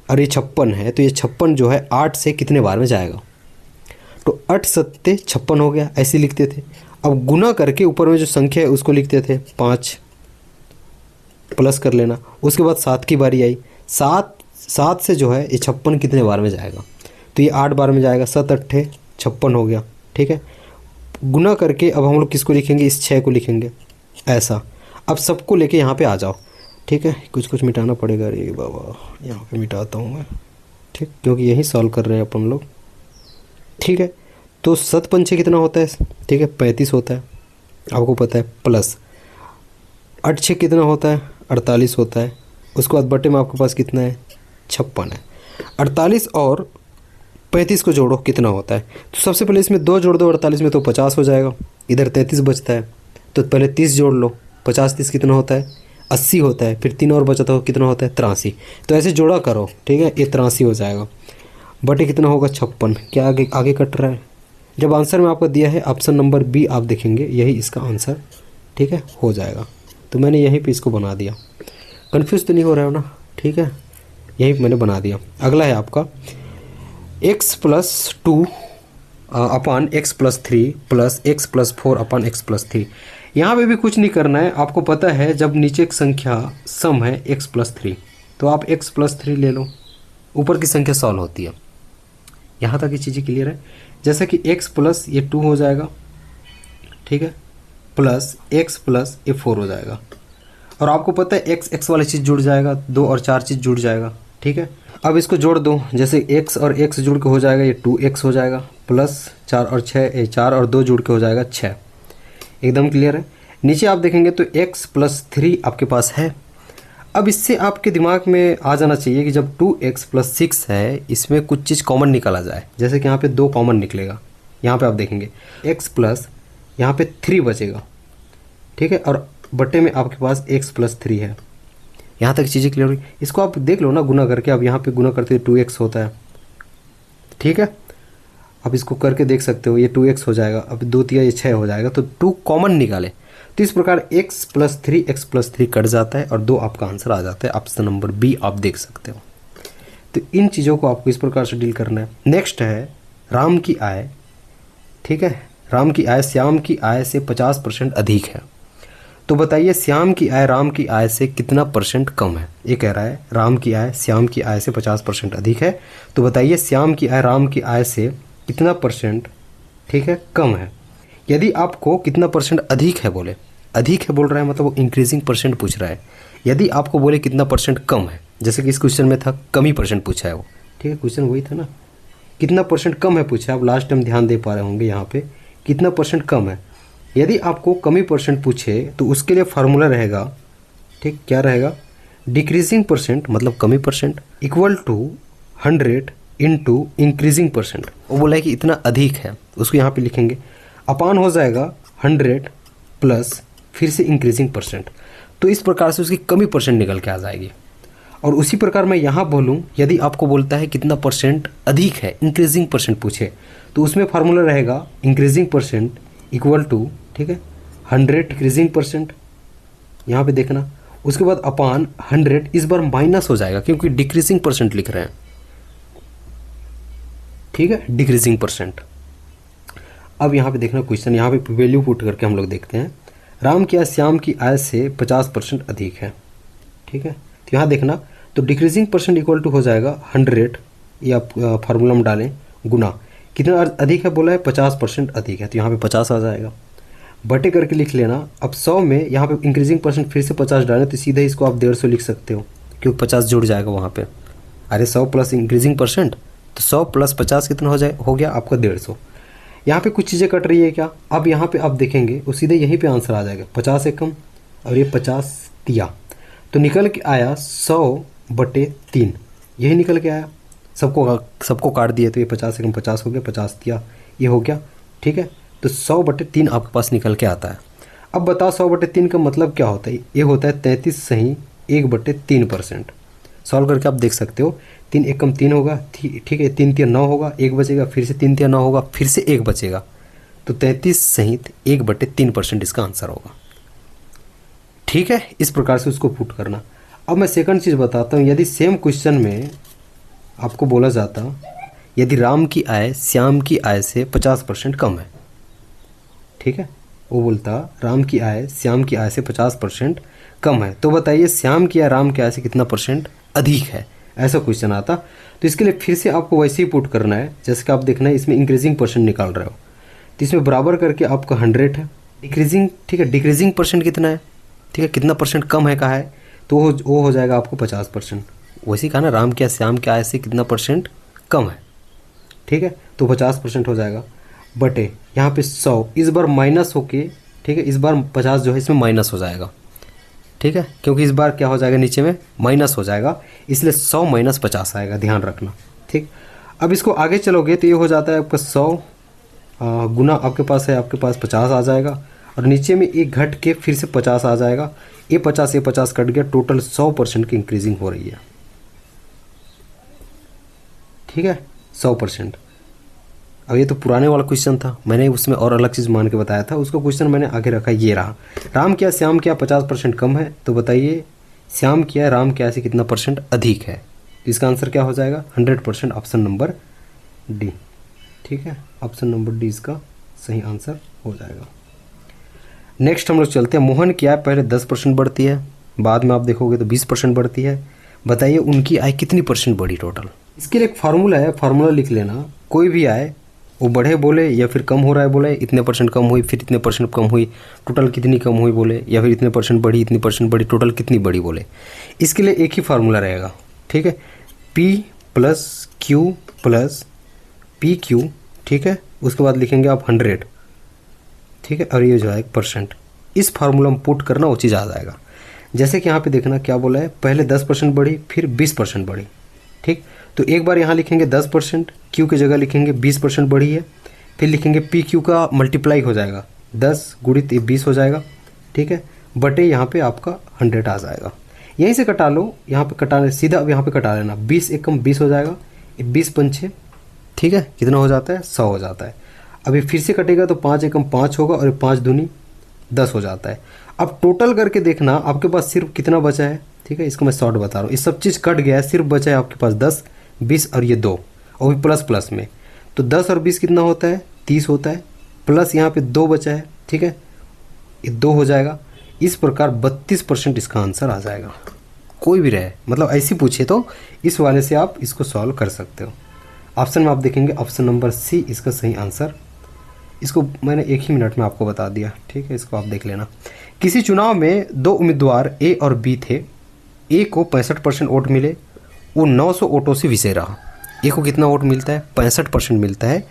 और ये 56 है, तो ये 56 जो है 8 से कितने बार में जाएगा, तो 8 7 56 हो गया, ऐसे लिखते थे। अब गुना करके ऊपर में जो संख्या है उसको लिखते थे, 5 प्लस कर लेना, उसके बाद 7 की बारी आई, 7 से जो है ये 56 कितने बार में जाएगा, तो ये 8 बार में जाएगा, 7 8 56 हो गया, ठीक है। गुना करके अब हम लोग किसको लिखेंगे, इस 6 को लिखेंगे, ऐसा। अब सबको लेके यहाँ पे आ जाओ, ठीक है, कुछ मिटाना पड़ेगा, अरे बाबा यहाँ पे मिटाता हूँ मैं, ठीक, क्योंकि यही सॉल्व कर रहे हैं अपन लोग, ठीक है। तो 7 पंचे कितना होता है, ठीक है, 35 होता है, आपको पता है, प्लस 8 6 कितना होता है, 48 होता है। उसके बाद बटे में आपके पास कितना है, 56 है। 48 और 35 को जोड़ो, कितना होता है, तो सबसे पहले इसमें 2 जोड़ दो, 48 में तो 50 हो जाएगा, इधर 33 बचता है, तो पहले 30 जोड़ लो, 50 30 कितना होता है, 80 होता है, फिर 3 और बचा तो कितना होता है, 83। तो ऐसे जोड़ा करो, ठीक है, ये 83 हो जाएगा, बटे कितना होगा, 56। क्या आगे कट रहा है, जब आंसर में आपको दिया है ऑप्शन नंबर बी, आप देखेंगे यही इसका आंसर, ठीक है, हो जाएगा। तो मैंने यहीं पे इसको बना दिया, कन्फ्यूज़ तो नहीं हो रहा है ना, ठीक है, यहीं पे मैंने बना दिया। अगला है आपका x+2 अपान x+3 प्लस x+4 अपान x+3। यहाँ पे भी कुछ नहीं करना है, आपको पता है जब नीचे एक संख्या सम है x+3, तो आप x+3 ले लो, ऊपर की संख्या सॉल्व होती है। यहाँ तक ये चीज़ें क्लियर है। जैसे कि x प्लस ये 2 हो जाएगा, ठीक है, प्लस x प्लस ये 4 हो जाएगा, और आपको पता है x वाली चीज़ जुड़ जाएगा, 2 और 4 चीज़ जुड़ जाएगा, ठीक है। अब इसको जोड़ दो, जैसे x और x जुड़ के हो जाएगा, ये 2x हो जाएगा, प्लस 4 और 6, 4 और 2 जुड़ के हो जाएगा 6। एकदम क्लियर है। नीचे आप देखेंगे तो x+3 आपके पास है। अब इससे आपके दिमाग में आ जाना चाहिए कि जब 2x+6 है, इसमें कुछ चीज़ कॉमन निकाला जाए। जैसे कि यहाँ पे 2 कॉमन निकलेगा, यहाँ पे आप देखेंगे x प्लस यहाँ पे 3 बचेगा, ठीक है, और बट्टे में आपके पास x+3 है। यहाँ तक चीज़ें क्लियर हुई। इसको आप देख लो ना गुना करके, अब यहाँ पे गुना करते 2x होता है, ठीक है, आप इसको करके देख सकते हो, ये 2x हो जाएगा, अब 2 तिया ये 6 हो जाएगा, तो 2 कॉमन निकाले तो इस प्रकार x+3 कट जाता है और 2 आपका आंसर आ जाता है। ऑप्शन नंबर बी आप देख सकते हो। तो इन चीज़ों को आपको इस प्रकार से डील करना है। नेक्स्ट है राम की आय। ठीक है, राम की आय श्याम की आय से 50% अधिक है। तो बताइए श्याम की आय राम की आय से कितना परसेंट कम है। ये कह रहा है राम की आय श्याम की आय से 50% अधिक है। तो बताइए श्याम की आय राम की आय से कितना परसेंट, ठीक है, कम है। यदि आपको कितना परसेंट अधिक है बोले, अधिक है बोल रहा है मतलब वो इंक्रीजिंग परसेंट पूछ रहा है। यदि आपको बोले कितना परसेंट कम है, जैसे कि इस क्वेश्चन में था कम ही परसेंट पूछा है वो, ठीक है, क्वेश्चन वही था ना, कितना परसेंट कम है पूछा है। आप लास्ट टाइम ध्यान दे पा रहे होंगे यहाँ पे कितना परसेंट कम है। यदि आपको कमी परसेंट पूछे तो उसके लिए फार्मूला रहेगा, ठीक, क्या रहेगा, डिक्रीजिंग परसेंट मतलब कमी percent equal to 100 into increasing percent. वो बोला है कि इतना अधिक है, उसको यहाँ पे लिखेंगे, अपान हो जाएगा 100 प्लस फिर से इंक्रीजिंग परसेंट। तो इस प्रकार से उसकी कमी परसेंट निकल के आ जाएगी। और उसी प्रकार मैं यहाँ बोलूँ, यदि आपको बोलता है कितना परसेंट अधिक है, इंक्रीजिंग परसेंट पूछे, तो उसमें फार्मूला रहेगा इंक्रीजिंग परसेंट इक्वल टू, ठीक है, 100 डिक्रीजिंग परसेंट, यहाँ पे देखना, उसके बाद अपान 100, इस बार माइनस हो जाएगा क्योंकि डिक्रीजिंग परसेंट लिख रहे हैं, ठीक है, डिक्रीजिंग परसेंट। अब यहाँ पे देखना क्वेश्चन, यहाँ पे वैल्यू पुट करके हम लोग देखते हैं। राम की आय श्याम की आय से 50% अधिक है, ठीक है, तो यहाँ देखना, तो डिक्रीजिंग परसेंट इक्वल टू हो जाएगा 100, या फार्मूला में डालें गुना, कितना अधिक है बोला है 50% अधिक है, तो यहाँ पे 50 आ जाएगा, बटे करके लिख लेना। अब 100 में यहाँ पे इंक्रीजिंग परसेंट फिर से 50 डालें तो सीधे इसको आप 150 लिख सकते हो क्योंकि 50 जुड़ जाएगा वहाँ पे। अरे 100 प्लस इंक्रीजिंग परसेंट, तो 100 प्लस 50 कितना हो गया आपका 150। यहाँ पे कुछ चीज़ें कट रही है क्या, अब यहाँ पे आप देखेंगे वो सीधे यहीं पे आंसर आ जाएगा, 50 से कम और ये 50 दिया, तो निकल के आया 100/3, यही निकल के आया। सबको काट दिए तो ये 50 से कम 50 हो गया, 50 दिया, ये हो गया, ठीक है, तो 100/3 आपके पास निकल के आता है। अब बताओ 100/3 का मतलब क्या होता है, ये होता है 33 सही 1/3%। सॉल्व करके आप देख सकते हो, 3 एकम 3 होगा, ठीक है, 3 3 9 होगा, 1 बचेगा, फिर से 3 3 9 होगा, फिर से 1 बचेगा, तो 33 सहित 1/3% इसका आंसर होगा, ठीक है। इस प्रकार से उसको पुट करना। अब मैं सेकंड चीज़ बताता हूँ, यदि सेम क्वेश्चन में आपको बोला जाता यदि राम की आय श्याम की आय से 50% कम है, ठीक है, वो बोलता राम की आय श्याम की आय से 50% कम है, तो बताइए श्याम की आय राम की आय से कितना परसेंट अधिक है, ऐसा क्वेश्चन आता। तो इसके लिए फिर से आपको वैसे ही पुट करना है जैसे कि आप देखना है इसमें इंक्रीजिंग परसेंट निकाल रहे हो, तो इसमें बराबर करके आपका 100 है, डिक्रीजिंग, ठीक है, डिक्रीजिंग परसेंट कितना है, ठीक है, कितना परसेंट कम है कहा है, तो वो हो जाएगा आपको 50%। वैसे ही कहा ना राम क्या श्याम के आय से कितना परसेंट कम है, ठीक है, तो 50% हो जाएगा, बटे यहाँ पे 100, इस बार माइनस होके, ठीक है, इस बार 50 जो है इसमें माइनस हो जाएगा, ठीक है, क्योंकि इस बार क्या हो जाएगा नीचे में माइनस हो जाएगा, इसलिए 100 - 50 आएगा, ध्यान रखना, ठीक। अब इसको आगे चलोगे तो ये हो जाता है आपका 100 गुना आपके पास है, आपके पास 50 आ जाएगा, और नीचे में एक घट के फिर से 50 आ जाएगा, ये 50 कट गया, टोटल 100% की इंक्रीजिंग हो रही है, ठीक है, 100%। अब ये तो पुराने वाला क्वेश्चन था, मैंने उसमें और अलग चीज़ मान के बताया था, उसको क्वेश्चन मैंने आगे रखा, ये रहा, राम क्या श्याम क्या 50% कम है, तो बताइए श्याम क्या राम क्या से कितना परसेंट अधिक है, तो इसका आंसर क्या हो जाएगा 100%, ऑप्शन नंबर डी, ठीक है, ऑप्शन नंबर डी इसका सही आंसर हो जाएगा। नेक्स्ट हम लोग चलते हैं, मोहन की आय पहले 10% बढ़ती है, बाद में आप देखोगे तो 20% बढ़ती है, बताइए उनकी आय कितनी परसेंट बढ़ी टोटल। इसके लिए एक फार्मूला है, फार्मूला लिख लेना, कोई भी आय वो बढ़े बोले या फिर कम हो रहा है बोले, इतने परसेंट कम हुई, फिर इतने परसेंट कम हुई, टोटल कितनी कम हुई बोले, या फिर इतने परसेंट बढ़ी, इतनी परसेंट बढ़ी, टोटल कितनी बढ़ी बोले, इसके लिए एक ही फार्मूला रहेगा, ठीक है, P + Q + PQ, ठीक है, उसके बाद लिखेंगे आप 100, ठीक है, और ये जो है परसेंट, इस फार्मूला में पुट करना वो चीज़ आ जाएगा। जैसे कि यहाँ पे देखना क्या बोला है, पहले 10% बढ़ी फिर 20% बढ़ी, ठीक, तो एक बार यहाँ लिखेंगे 10%, Q की जगह लिखेंगे 20% बढ़ी है, फिर लिखेंगे PQ का मल्टीप्लाई हो जाएगा, 10 गुणित 20 हो जाएगा, ठीक है, बटे यहाँ पे आपका 100 आ जाएगा, यहीं से कटा लो, यहाँ पे कटा सीधा अब यहाँ पे कटा लेना, 20 एकम 20 हो जाएगा, 20 पंचे, ठीक है, कितना हो जाता है 100 हो जाता है। अभी फिर से कटेगा तो 5 एकम 5 होगा, और 5 दूनी 10 हो जाता है। अब टोटल करके देखना आपके पास सिर्फ कितना बचा है, ठीक है, इसको मैं शॉर्ट बता रहा हूँ। ये सब चीज़ कट गया है, सिर्फ बचा है आपके पास 10, 20 और ये 2, और भी प्लस प्लस में। तो 10 और 20 कितना होता है, 30 होता है, प्लस यहाँ पे 2 बचा है, ठीक है, ये 2 हो जाएगा। इस प्रकार 32% इसका आंसर आ जाएगा। कोई भी रहे, मतलब ऐसी पूछे तो इस वाले से आप इसको सॉल्व कर सकते हो। ऑप्शन में आप देखेंगे ऑप्शन नंबर सी इसका सही आंसर। इसको मैंने एक ही मिनट में आपको बता दिया, ठीक है, इसको आप देख लेना। किसी चुनाव में 2 उम्मीदवार ए और बी थे। ए को 65% वोट मिले, वो 900 वोटों से विजयी रहा। ए को कितना वोट मिलता है, 65% मिलता है,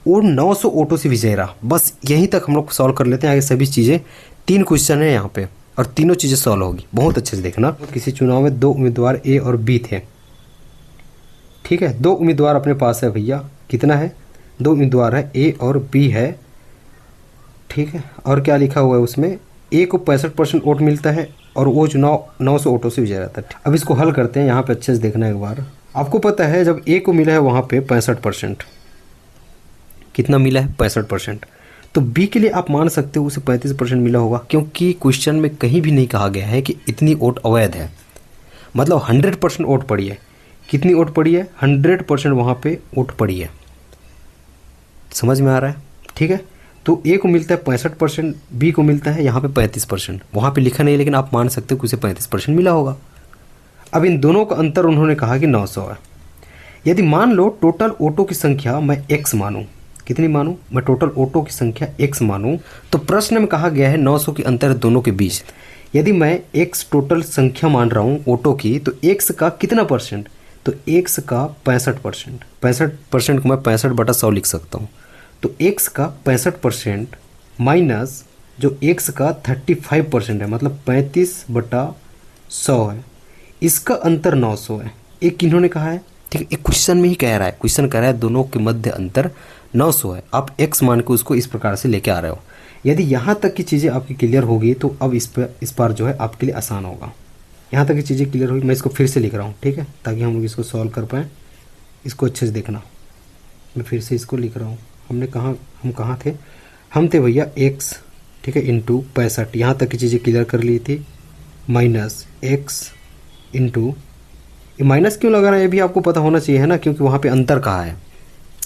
वो 900 वोटों से विजयी रहा। बस यहीं तक हम लोग सॉल्व कर लेते हैं। आगे सभी चीज़ें 3 क्वेश्चन है यहाँ पे और तीनों चीज़ें सॉल्व होगी, बहुत अच्छे से देखना। किसी चुनाव में 2 उम्मीदवार ए और बी थे, ठीक है, 2 उम्मीदवार अपने पास है भैया, कितना है, 2 उम्मीदवार है, ए और बी है, ठीक है। और क्या लिखा हुआ है उसमें, ए को 65% वोट मिलता है और वो चुनाव 900 वोटों से विजय रहता है। अब इसको हल करते हैं, यहाँ पे अच्छे से देखना एक बार। आपको पता है जब ए को मिला है वहाँ पे 65%, कितना मिला है, 65%, तो बी के लिए आप मान सकते हो उसे 35% मिला होगा, क्योंकि क्वेश्चन में कहीं भी नहीं कहा गया है कि इतनी वोट अवैध है। मतलब 100% वोट पड़ी है। कितनी वोट पड़ी है, 100% वहाँ पे वोट पड़ी है। समझ में आ रहा है, ठीक है। तो ए को मिलता है 65%, बी को मिलता है यहाँ पे 35%। वहाँ पे लिखा नहीं, लेकिन आप मान सकते हो कि उसे 35% मिला होगा। अब इन दोनों का अंतर उन्होंने कहा कि 900 है। यदि मान लो टोटल वोटों की संख्या मैं x मानूं, कितनी मानूं, मैं टोटल वोटों की संख्या x मानूं, तो प्रश्न में कहा गया है 900 की अंतर है दोनों के बीच। यदि मैं x टोटल संख्या मान रहा हूँ वोटों की, तो x का कितना परसेंट, तो x का 65%। 65% को मैं 65/100 लिख सकता हूँ। तो x का 65% माइनस जो x का 35% है, मतलब 35/100 है, इसका अंतर 900 है। एक इन्होंने कहा है, ठीक है, एक क्वेश्चन में ही कह रहा है, क्वेश्चन कह रहा है दोनों के मध्य अंतर 900 है। आप x मान के उसको इस प्रकार से लेके आ रहे हो। यदि यहाँ तक की चीज़ें आपकी क्लियर होगी तो अब इस बार जो है आपके लिए आसान होगा। यहाँ तक की चीज़ें क्लियर होगी, मैं इसको फिर से लिख रहा हूँ, ठीक है, ताकि हम लोग इसको सॉल्व कर पाएँ। इसको अच्छे से देखना, मैं फिर से इसको लिख रहा हूँ। हम कहाँ थे, हम थे भैया x, ठीक है, इंटू 65, यहाँ तक की चीज़ें क्लियर कर ली थी, माइनस x इंटू, ये माइनस क्यों लगा रहा है ये भी आपको पता होना चाहिए, है ना, क्योंकि वहाँ पे अंतर कहा है।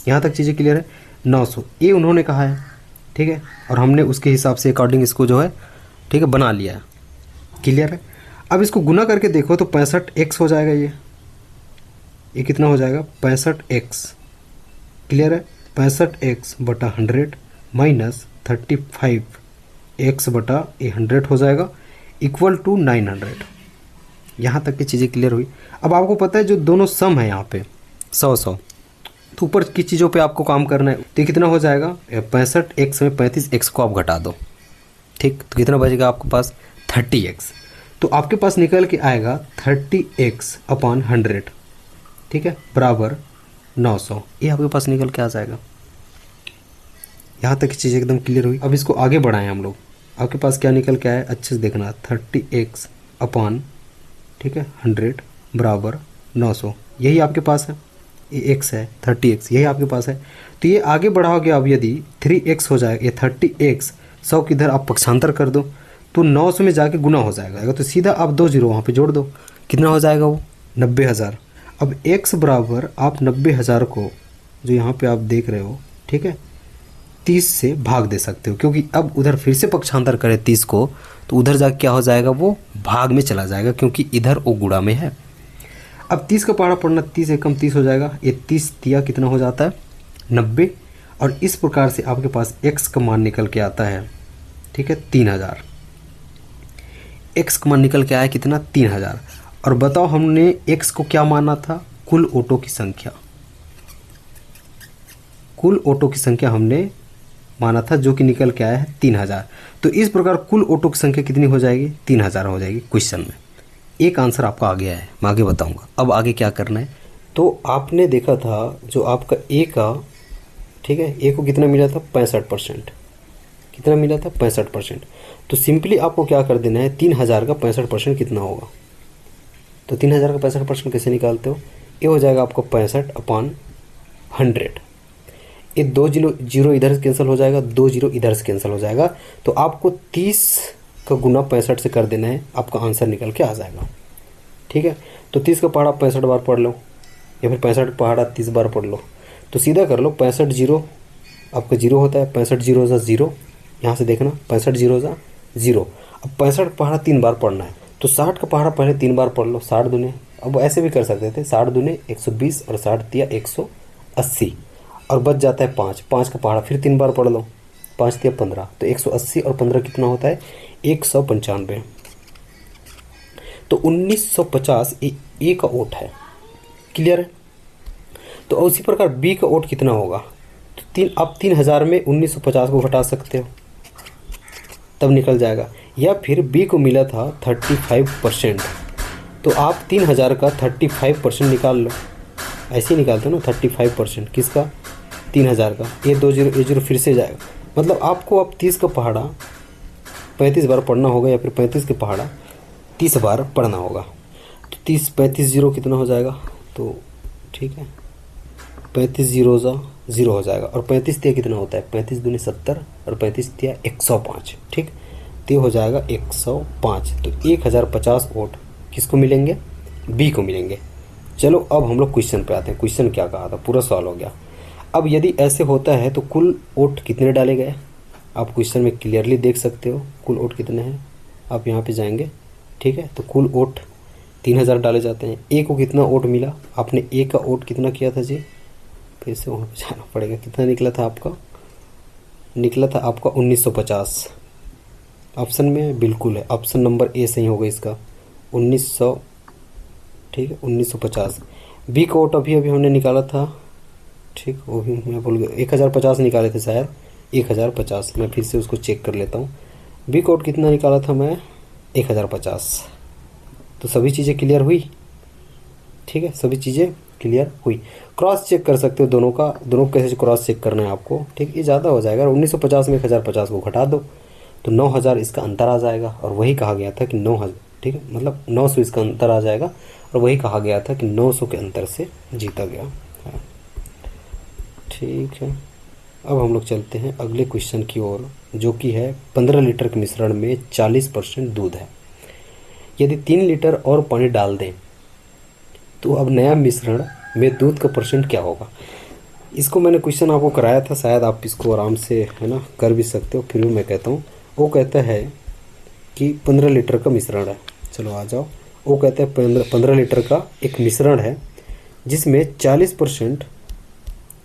यहाँ तक चीज़ें क्लियर है। 900 ये उन्होंने कहा है, ठीक है, और हमने उसके हिसाब से अकॉर्डिंग इसको जो है, ठीक है, बना लिया है। क्लियर है। अब इसको गुना करके देखो तो 65x हो जाएगा। ये कितना हो जाएगा, 65x। क्लियर है। 65x/100 माइनस 35x/100 हो जाएगा, इक्वल टू 900। यहाँ तक की चीज़ें क्लियर हुई। अब आपको पता है जो दोनों सम है यहाँ पे 100 तो ऊपर की चीज़ों पे आपको काम करना है। तो कितना हो जाएगा, 65x में 35x को आप घटा दो, ठीक, तो कितना बचेगा आपके पास, 30x। तो आपके पास निकल के आएगा 30x/100, ठीक है, बराबर 900। ये आपके पास निकल के आ जाएगा। यहाँ तक की चीज़ एकदम क्लियर हुई। अब इसको आगे बढ़ाएं हम लोग। आपके पास क्या निकल के आया, अच्छे से देखना, 30x/, ठीक है, 100 बराबर 900। यही आपके पास है, ये x है, 30x यही आपके पास है। तो ये आगे बढ़ाओगे अब, यदि 3x हो जाएगा, ये 30x 100 की इधर आप पक्षांतर कर दो तो 900 में जाके गुना हो जाएगा। तो सीधा आप 2 जीरो वहाँ पे जोड़ दो, कितना हो जाएगा वो, 90,000। अब x बराबर आप 90,000 को जो यहाँ पे आप देख रहे हो, ठीक है, 30 से भाग दे सकते हो, क्योंकि अब उधर फिर से पक्षांतर करें 30 को तो उधर जाके क्या हो जाएगा, वो भाग में चला जाएगा, क्योंकि इधर वो गुणा में है। अब 30 का पहाड़ा पड़ना, 30 एकम 30 हो जाएगा, ये 30 तिया कितना हो जाता है, 90। और इस प्रकार से आपके पास x का मान निकल के आता है, ठीक है, 3000। x का मान निकल के आया कितना, 3000। और बताओ हमने x को क्या माना था, कुल वोटों की संख्या। कुल वोटों की संख्या हमने माना था, जो कि निकल के आया है 3000। तो इस प्रकार कुल वोटों की संख्या कितनी हो जाएगी, 3000 हो जाएगी क्वेश्चन में। एक आंसर आपका आ गया है, मैं आगे बताऊंगा। अब आगे क्या करना है, तो आपने देखा था जो आपका ए का, ठीक है, ए को कितना मिला था, 65%। कितना मिला था, 65%। तो सिंपली आपको क्या कर देना है, 3000 का 65% कितना होगा। तो 3000 का 65% कैसे निकालते हो, ये हो जाएगा आपको 65/100। ये 2 जीरो जीरो इधर से कैंसिल हो जाएगा, 2 जीरो इधर से कैंसिल हो जाएगा। तो आपको 30 का गुना 65 से कर देना है, आपका आंसर निकल के आ जाएगा। ठीक है, तो 30 का पहाड़ा 65 बार पढ़ लो, या फिर 65 पहाड़ा 30 बार पढ़ लो। तो सीधा कर लो, 65 जीरो आपका जीरो होता है, 65 जीरो ज़ा जीरो, यहाँ से देखना 65 जीरो ज़ा जीरो। अब 65 पहाड़ा 3 बार पढ़ना है, तो 60 का पहाड़ा पहले 3 बार पढ़ लो, 60 दूने, अब ऐसे भी कर सकते थे, 60 दूने 120 और 60 तिया 180, और बच जाता है 5, 5 का पहाड़ा फिर 3 बार पढ़ लो, 5 तिया 15, तो 180 और 15 कितना होता है 195। तो 1950 ए का ओट है, क्लियर है। तो उसी प्रकार बी का ओट कितना होगा, तो आप 3000 में 1950 को घटा सकते हो, तब निकल जाएगा। या फिर बी को मिला था 35%, तो आप 3000 का 35% निकाल लो, ऐसे ही निकालते हो ना, 35% किसका 3000 का, ये 2 जीरो, ये जीरो फिर से जाएगा। मतलब आपको अब 30 का पहाड़ा 35 बार पढ़ना होगा, या फिर 35 के पहाड़ा 30 बार पढ़ना होगा। तो 30 35 जीरो कितना हो जाएगा, तो ठीक है 35 जीरो ज़ा जीरो हो जाएगा, और 35 तिया कितना होता है 35 दूनी 70, और 35 तिया 105, ठीक, तो ये हो जाएगा 105। तो 1050 वोट किसको मिलेंगे, बी को मिलेंगे। चलो अब हम लोग क्वेश्चन पे आते हैं। क्वेश्चन क्या कहा था, पूरा सॉल्व हो गया। अब यदि ऐसे होता है तो कुल वोट कितने डाले गए, आप क्वेश्चन में क्लियरली देख सकते हो कुल वोट कितने हैं। आप यहाँ पे जाएंगे, ठीक है, तो कुल वोट 3000 डाले जाते हैं। ए को कितना वोट मिला, आपने ए का वोट कितना किया था जी, फिर से वहाँ पे जाना पड़ेगा, कितना निकला था आपका, निकला था आपका 1950। ऑप्शन में बिल्कुल है, ऑप्शन नंबर ए सही होगा इसका 1900, ठीक है 1950। बी का वोट अभी अभी हमने निकाला था, ठीक, वो भी मैं भूल गया, 1050 निकाले थे शायद, 1050। मैं फिर से उसको चेक कर लेता हूँ। बी का वोट कितना निकाला था मैं 1050। तो सभी चीज़ें क्लियर हुई, ठीक है, सभी चीज़ें क्लियर हुई। क्रॉस चेक कर सकते हो दोनों का, दोनों को कैसे क्रॉस चेक करना है आपको, ठीक। ये ज़्यादा हो जाएगा, 1950 में 1050 को घटा दो तो 9000 इसका अंतर आ जाएगा, और वही कहा गया था कि 9000, ठीक है, मतलब 900 इसका अंतर आ जाएगा, और वही कहा गया था कि 900 के अंतर से जीता गया। ठीक है, अब हम लोग चलते हैं अगले क्वेश्चन की ओर, जो कि है 15 लीटर के मिश्रण में 40% दूध है। यदि 3 लीटर और पानी डाल दें तो अब नया मिश्रण में दूध का परसेंट क्या होगा। इसको मैंने क्वेश्चन आपको कराया था, शायद आप इसको आराम से है ना कर भी सकते हो, फिर भी मैं कहता हूँ। वो कहता है कि 15 लीटर का मिश्रण है, चलो आ जाओ। वो कहता है 15 लीटर का एक मिश्रण है जिसमें 40%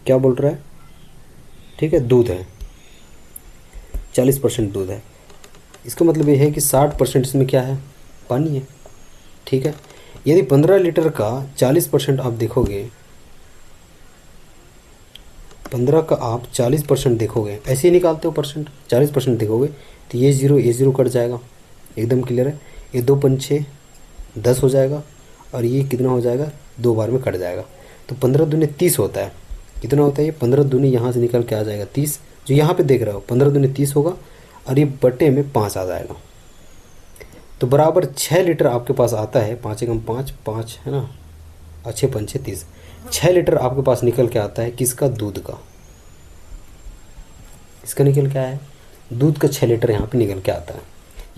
क्या बोल रहा है, ठीक है, दूध है, 40% दूध है। इसका मतलब ये है कि 60% इसमें क्या है, पानी है, ठीक है। यदि 15 लीटर का 40% आप देखोगे, 15 का आप 40% देखोगे, ऐसे ही निकालते हो परसेंट, 40% देखोगे तो ये जीरो कट जाएगा, एकदम क्लियर है। ये 2 पंचे 10 हो जाएगा, और ये कितना हो जाएगा 2 बार में कट जाएगा। तो 15 दूनी 30 होता है, कितना होता है ये 15 दूनी यहाँ से निकल के आ जाएगा 30, जो यहाँ पे देख रहे हो 15 दूनी 30 होगा, और ये बटे में 5 आ जाएगा। तो बराबर 6 लीटर आपके पास आता है, 5 एकम 5 5 है ना, और 6 पंचे 30, 6 लीटर आपके पास निकल के आता है किसका, दूध का। इसका निकल के आया है दूध का 6 लीटर यहाँ पे निकल के आता है।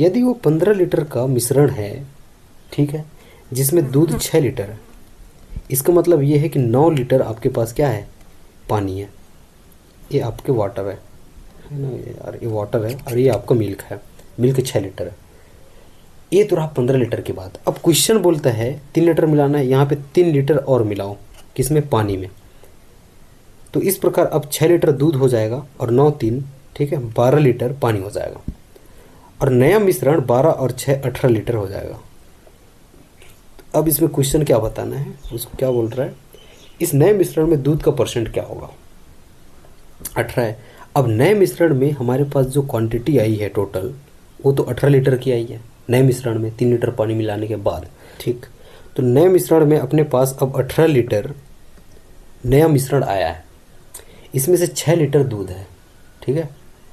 यदि वो 15 लीटर का मिश्रण है, ठीक है, जिसमें दूध 6 लीटर है, इसका मतलब ये है कि 9 लीटर आपके पास क्या है, पानी है। ये आपके वाटर है ना यार, ये वाटर है, और ये आपका मिल्क है, मिल्क 6 लीटर है। ये तो रहा 15 लीटर की बात। अब क्वेश्चन बोलता है 3 लीटर मिलाना है, यहाँ पे 3 लीटर और मिलाओ, किसमें, पानी में। तो इस प्रकार अब 6 लीटर दूध हो जाएगा, और 9 3, ठीक है, 12 लीटर पानी हो जाएगा, और नया मिश्रण 12 और 6 18 लीटर हो जाएगा। अब इसमें क्वेश्चन क्या बताना है, उसको क्या बोल रहा है, इस नए मिश्रण में दूध का परसेंट क्या होगा, 18 है। अब नए मिश्रण में हमारे पास जो क्वांटिटी आई है टोटल, वो तो 18 लीटर की आई है नए मिश्रण में, 3 लीटर पानी मिलाने के बाद, ठीक। तो नए मिश्रण में अपने पास अब 18 लीटर नया मिश्रण आया है, इसमें से 6 लीटर दूध है, ठीक है,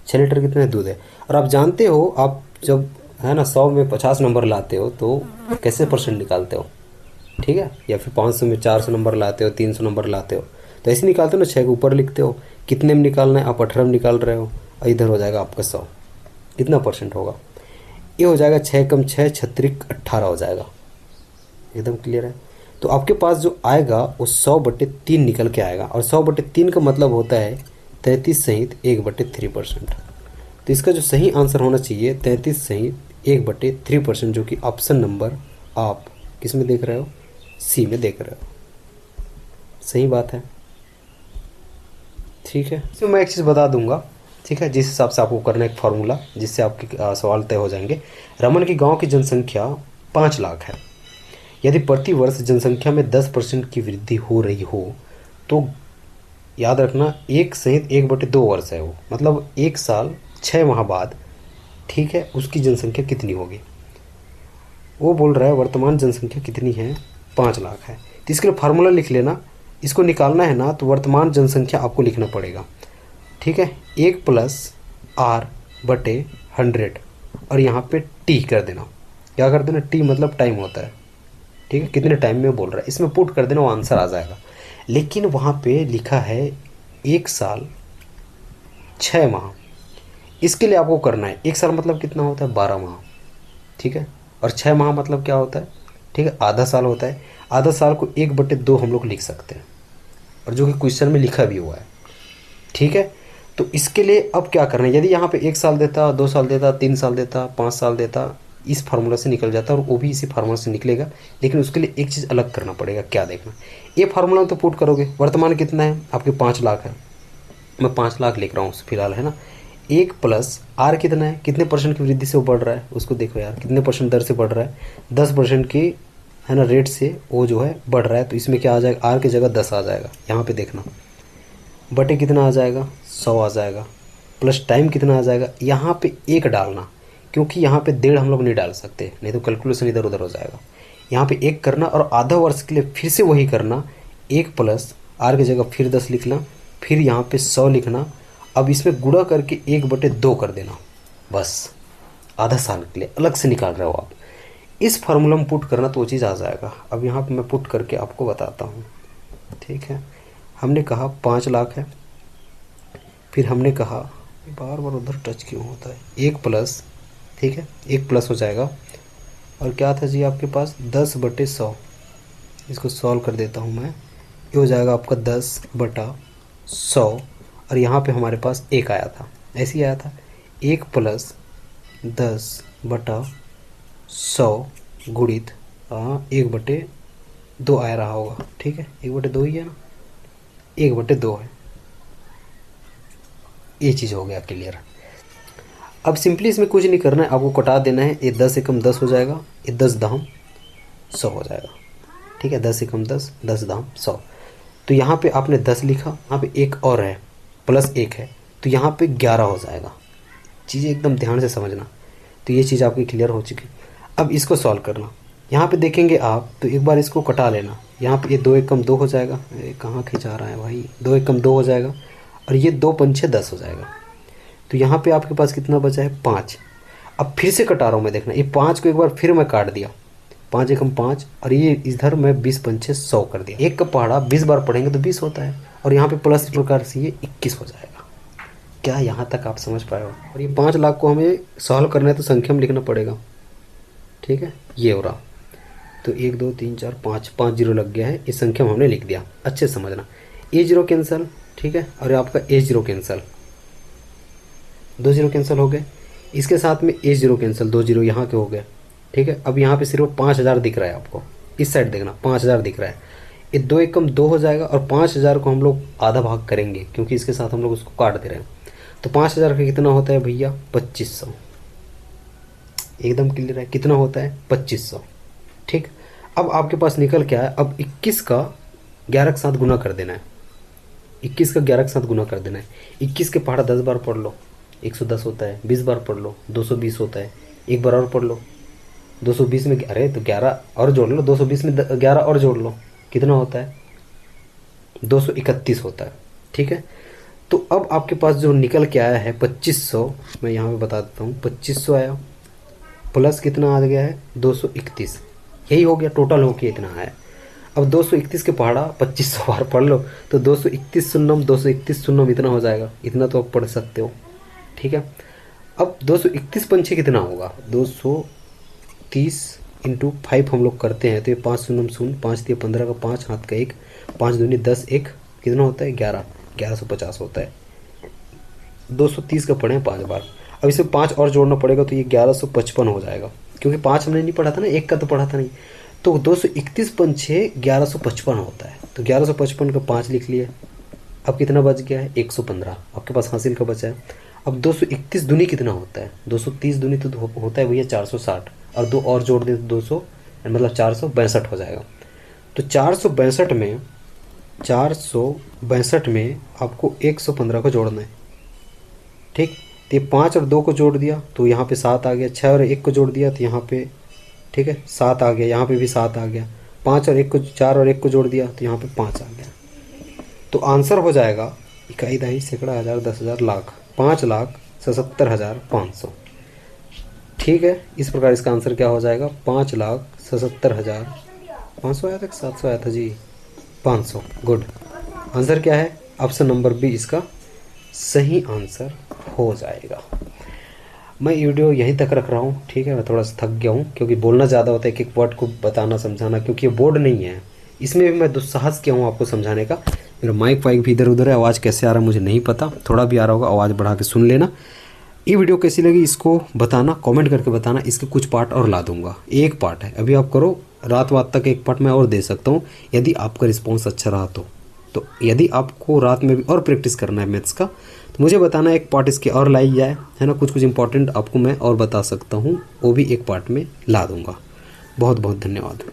6 लीटर कितने दूध है। और आप जानते हो, आप जब है ना 100 में 50 नंबर लाते हो तो कैसे परसेंट निकालते हो, ठीक है, या फिर 500 में 400 नंबर लाते हो, 300 नंबर लाते हो, तो ऐसे निकालते हो ना, 6 के ऊपर लिखते हो, कितने में निकालना है, आप 18 में निकाल रहे हो, और इधर हो जाएगा आपका 100। कितना परसेंट होगा, ये हो जाएगा 6 कम 6 छत्रिक 18 हो जाएगा। एकदम क्लियर है। तो आपके पास जो आएगा वो 100/3 निकल के आएगा, और 100/3 का मतलब होता है 33 सहित 1/3%। तो इसका जो सही आंसर होना चाहिए 33 सहित 1/3%, जो कि ऑप्शन नंबर आप किस में देख रहे हो, सी में देख रहे हो। सही बात है, ठीक है। इसमें मैं एक चीज़ बता दूंगा, ठीक है, जिस हिसाब से आपको करना है एक फार्मूला, जिससे आपके सवाल तय हो जाएंगे। रमन की गांव की जनसंख्या 5 लाख है। यदि प्रति वर्ष जनसंख्या में 10% की वृद्धि हो रही हो तो याद रखना 1 सहित 1/2 वर्ष है वो, मतलब 1 साल 6 माह बाद, ठीक है, उसकी जनसंख्या कितनी होगी। वो बोल रहा है वर्तमान जनसंख्या कितनी है, 5 लाख है। तो इसके लिए फार्मूला लिख लेना। इसको निकालना है ना तो वर्तमान जनसंख्या आपको लिखना पड़ेगा, ठीक है, 1 + R/100, और यहाँ पे टी कर देना। क्या कर देना, टी मतलब टाइम होता है, ठीक है, कितने टाइम में बोल रहा है, इसमें पुट कर देना, वो आंसर आ जाएगा। लेकिन वहाँ पे लिखा है 1 साल 6 माह। इसके लिए आपको करना है, 1 साल मतलब कितना होता है, 12 माह, ठीक है, और 6 माह मतलब क्या होता है, ठीक है, आधा साल होता है। आधा साल को 1/2 हम लोग लिख सकते हैं, और जो कि क्वेश्चन में लिखा भी हुआ है, ठीक है। तो इसके लिए अब क्या करना है, यदि यहाँ पे 1 साल देता, 2 साल देता, 3 साल देता, 5 साल देता, इस फार्मूला से निकल जाता, और वो भी इसी फार्मूला से निकलेगा। लेकिन उसके लिए एक चीज़ अलग करना पड़ेगा, क्या देखना, ये फार्मूला तो पुट करोगे, वर्तमान कितना है आपके 5 लाख है, मैं 5 लाख लिख रहा हूँ फिलहाल, है ना। 1 + R कितना है, कितने परसेंट की वृद्धि से वो बढ़ रहा है, उसको देखो यार, कितने परसेंट दर से बढ़ रहा है, 10% की, है ना, रेट से वो जो है बढ़ रहा है। तो इसमें क्या आ जाएगा, R की जगह 10 आ जाएगा, यहाँ पे देखना, बटे कितना आ जाएगा, 100 आ जाएगा, प्लस टाइम कितना आ जाएगा, यहाँ पे 1 डालना, क्योंकि यहाँ पे 1.5 हम लोग नहीं डाल सकते, नहीं तो कैलकुलेशन इधर उधर हो जाएगा। यहाँ पे 1 करना, और आधा वर्ष के लिए फिर से वही करना, 1 + R की जगह फिर 10 लिखना, फिर यहाँ पे 100 लिखना। अब इसमें गुणा करके 1/2 कर देना, बस आधा साल के लिए अलग से निकाल रहे हो आप। इस फार्मूला में पुट करना तो वो चीज़ आ जाएगा। अब यहाँ पे मैं पुट करके आपको बताता हूँ, ठीक है। हमने कहा 5 लाख है, फिर हमने कहा, बार बार उधर टच क्यों होता है, 1 +, ठीक है, 1 + हो जाएगा, और क्या था जी आपके पास 10/100। इसको सॉल्व कर देता हूँ मैं, ये हो जाएगा आपका 10/100, और यहाँ पे हमारे पास 1 आया था, ऐसे ही आया था, 1 + 10/100 गुणित 1/2 आ रहा होगा, ठीक है, 1/2 ही है ना, 1/2 है। ये चीज़ हो गया क्लियर। अब सिंपली इसमें कुछ नहीं करना है, आपको कटा देना है, ये 10 एकम 10 हो जाएगा, ये 10 दाम 100 हो जाएगा, ठीक है, 10 एकम 10, 10 दाम 100। तो यहाँ पे आपने 10 लिखा, यहाँ पे 1 और है, +1 है, तो यहाँ पे 11 हो जाएगा। चीज़ें एकदम ध्यान से समझना। तो ये चीज़ आपकी क्लियर हो चुकी। अब इसको सॉल्व करना, यहाँ पे देखेंगे आप तो एक बार इसको कटा लेना, यहाँ पे ये 2 एकम 2 हो जाएगा, कहाँ खिंचा रहा है भाई, 2 एकम 2 हो जाएगा, और ये 2 पंचे 10 हो जाएगा। तो यहाँ पे आपके पास कितना बचा है, 5। अब फिर से कटा रहा हूँ मैं, देखना, ये 5 को एक बार फिर मैं काट दिया, 5 एकम 5, और ये इधर मैं 20 पंचे 100 कर दिया। एक का पहाड़ा 20 बार पढ़ेंगे तो 20 होता है, और यहाँ पे प्लस इस प्रकार से ये 21 हो जाएगा। क्या यहाँ तक आप समझ पाए हो। और ये 5 लाख को हमें सॉल्व करना है तो संख्या में लिखना पड़ेगा, ठीक है, ये हो रहा। तो 1 2 3 4 5 जीरो लग गया है, इस संख्या में हमने लिख दिया। अच्छे से समझना, ए जीरो कैंसिल, ठीक है, और आपका ए जीरो कैंसिल, 2 जीरो कैंसिल हो गए, इसके साथ में ए जीरो कैंसिल, 2 जीरो यहाँ के हो गए, ठीक है। अब यहाँ पे सिर्फ 5000 दिख रहा है आपको, इस साइड देखना 5000 दिख रहा है, ये 2 एकम 2 हो जाएगा, और 5000 को हम लोग आधा भाग करेंगे क्योंकि इसके साथ हम लोग उसको काट दे रहे हैं। तो 5000 का कितना होता है भैया, 2500। एकदम क्लियर है, कितना होता है, 2500, ठीक। अब आपके पास निकल क्या है, अब 21 का 11 के साथ गुना कर देना है, 21 का 11 के साथ गुना कर देना है। 21 के पहाड़ा 10 बार पढ़ लो, 110 होता है, 20 बार पढ़ लो, 220 होता है, एक बार और पढ़ लो, 220 में, अरे तो 11 और जोड़ लो, 220 में 11 और जोड़ लो, कितना होता है, 231 होता है, ठीक है। तो अब आपके पास जो निकल के आया है 2500, मैं यहाँ पे बता देता हूँ, 2500 आया, प्लस कितना आ गया है, 231, यही हो गया, टोटल हो के इतना है। अब 231 के पहाड़ा 2500 बार पढ़ लो तो 231 शून्यम 231 शून्यम इतना हो जाएगा, इतना तो आप पढ़ सकते हो। ठीक है, अब 231 पंचे कितना होगा, 230 इंटू 5 हम लोग करते हैं तो ये 5 शून्यम शून्य, 5 दिए 15 का 5, हाथ का 1, 5 दूनी 10, 1 कितना होता है 11, 1150 होता है। 230 का पढ़े 5 बार, अब इसे 5 और जोड़ना पड़ेगा तो ये 1155 हो जाएगा, क्योंकि 5 हमने नहीं पढ़ा था ना, 1 का तो पढ़ा था नहीं। तो 231 पंचे 1155 होता है, तो 1155 का 5 लिख लिए। अब कितना बच गया है 115, आपके पास हासिल का बचा है। अब 231 दूनी कितना होता है, 230 दूनी तो होता है भैया 460, और 2 और जोड़ दें तो 200 मतलब 462 हो जाएगा। तो 462 में आपको 115 को जोड़ना है। ठीक, तो ये 5 और 2 को जोड़ दिया तो यहाँ पे 7 आ गया, 6 और 1 को जोड़ दिया तो यहाँ पे ठीक है 7 आ गया, यहाँ पे भी 7 आ गया, 5 और 1 को 4 और 1 को जोड़ दिया तो यहाँ पे 5 आ गया। तो आंसर हो जाएगा इकाई दहाई सैकड़ा हज़ार 10,000 लाख 5,77,500। ठीक है, इस प्रकार इसका आंसर क्या हो जाएगा 5,77,500 आया था कि 700 आया था जी, 500। गुड, आंसर क्या है ऑप्शन नंबर बी इसका सही आंसर हो जाएगा। मैं वीडियो यहीं तक रख रहा हूँ। ठीक है, मैं थोड़ा सा थक गया हूँ क्योंकि बोलना ज़्यादा होता है, एक एक वर्ड को बताना समझाना, क्योंकि ये बोर्ड नहीं है, इसमें भी मैं दुस्साहस किया हूँ आपको समझाने का। मेरा माइक वाइक भी इधर उधर है, आवाज़ कैसे आ रहा है मुझे नहीं पता, थोड़ा भी आ रहा होगा आवाज़ बढ़ा के सुन लेना। ये वीडियो कैसी लगी इसको बताना, कमेंट करके बताना। इसके कुछ पार्ट और ला दूंगा, एक पार्ट है अभी आप करो, रात तक एक पार्ट मैं और दे सकता हूँ यदि आपका रिस्पॉन्स अच्छा रहा तो यदि आपको रात में भी और प्रैक्टिस करना है मैथ्स का तो मुझे बताना, एक पार्ट इसके और लाई जाए, है ना। कुछ इंपॉर्टेंट आपको मैं और बता सकता हूँ, वो भी एक पार्ट में ला दूंगा। बहुत बहुत धन्यवाद।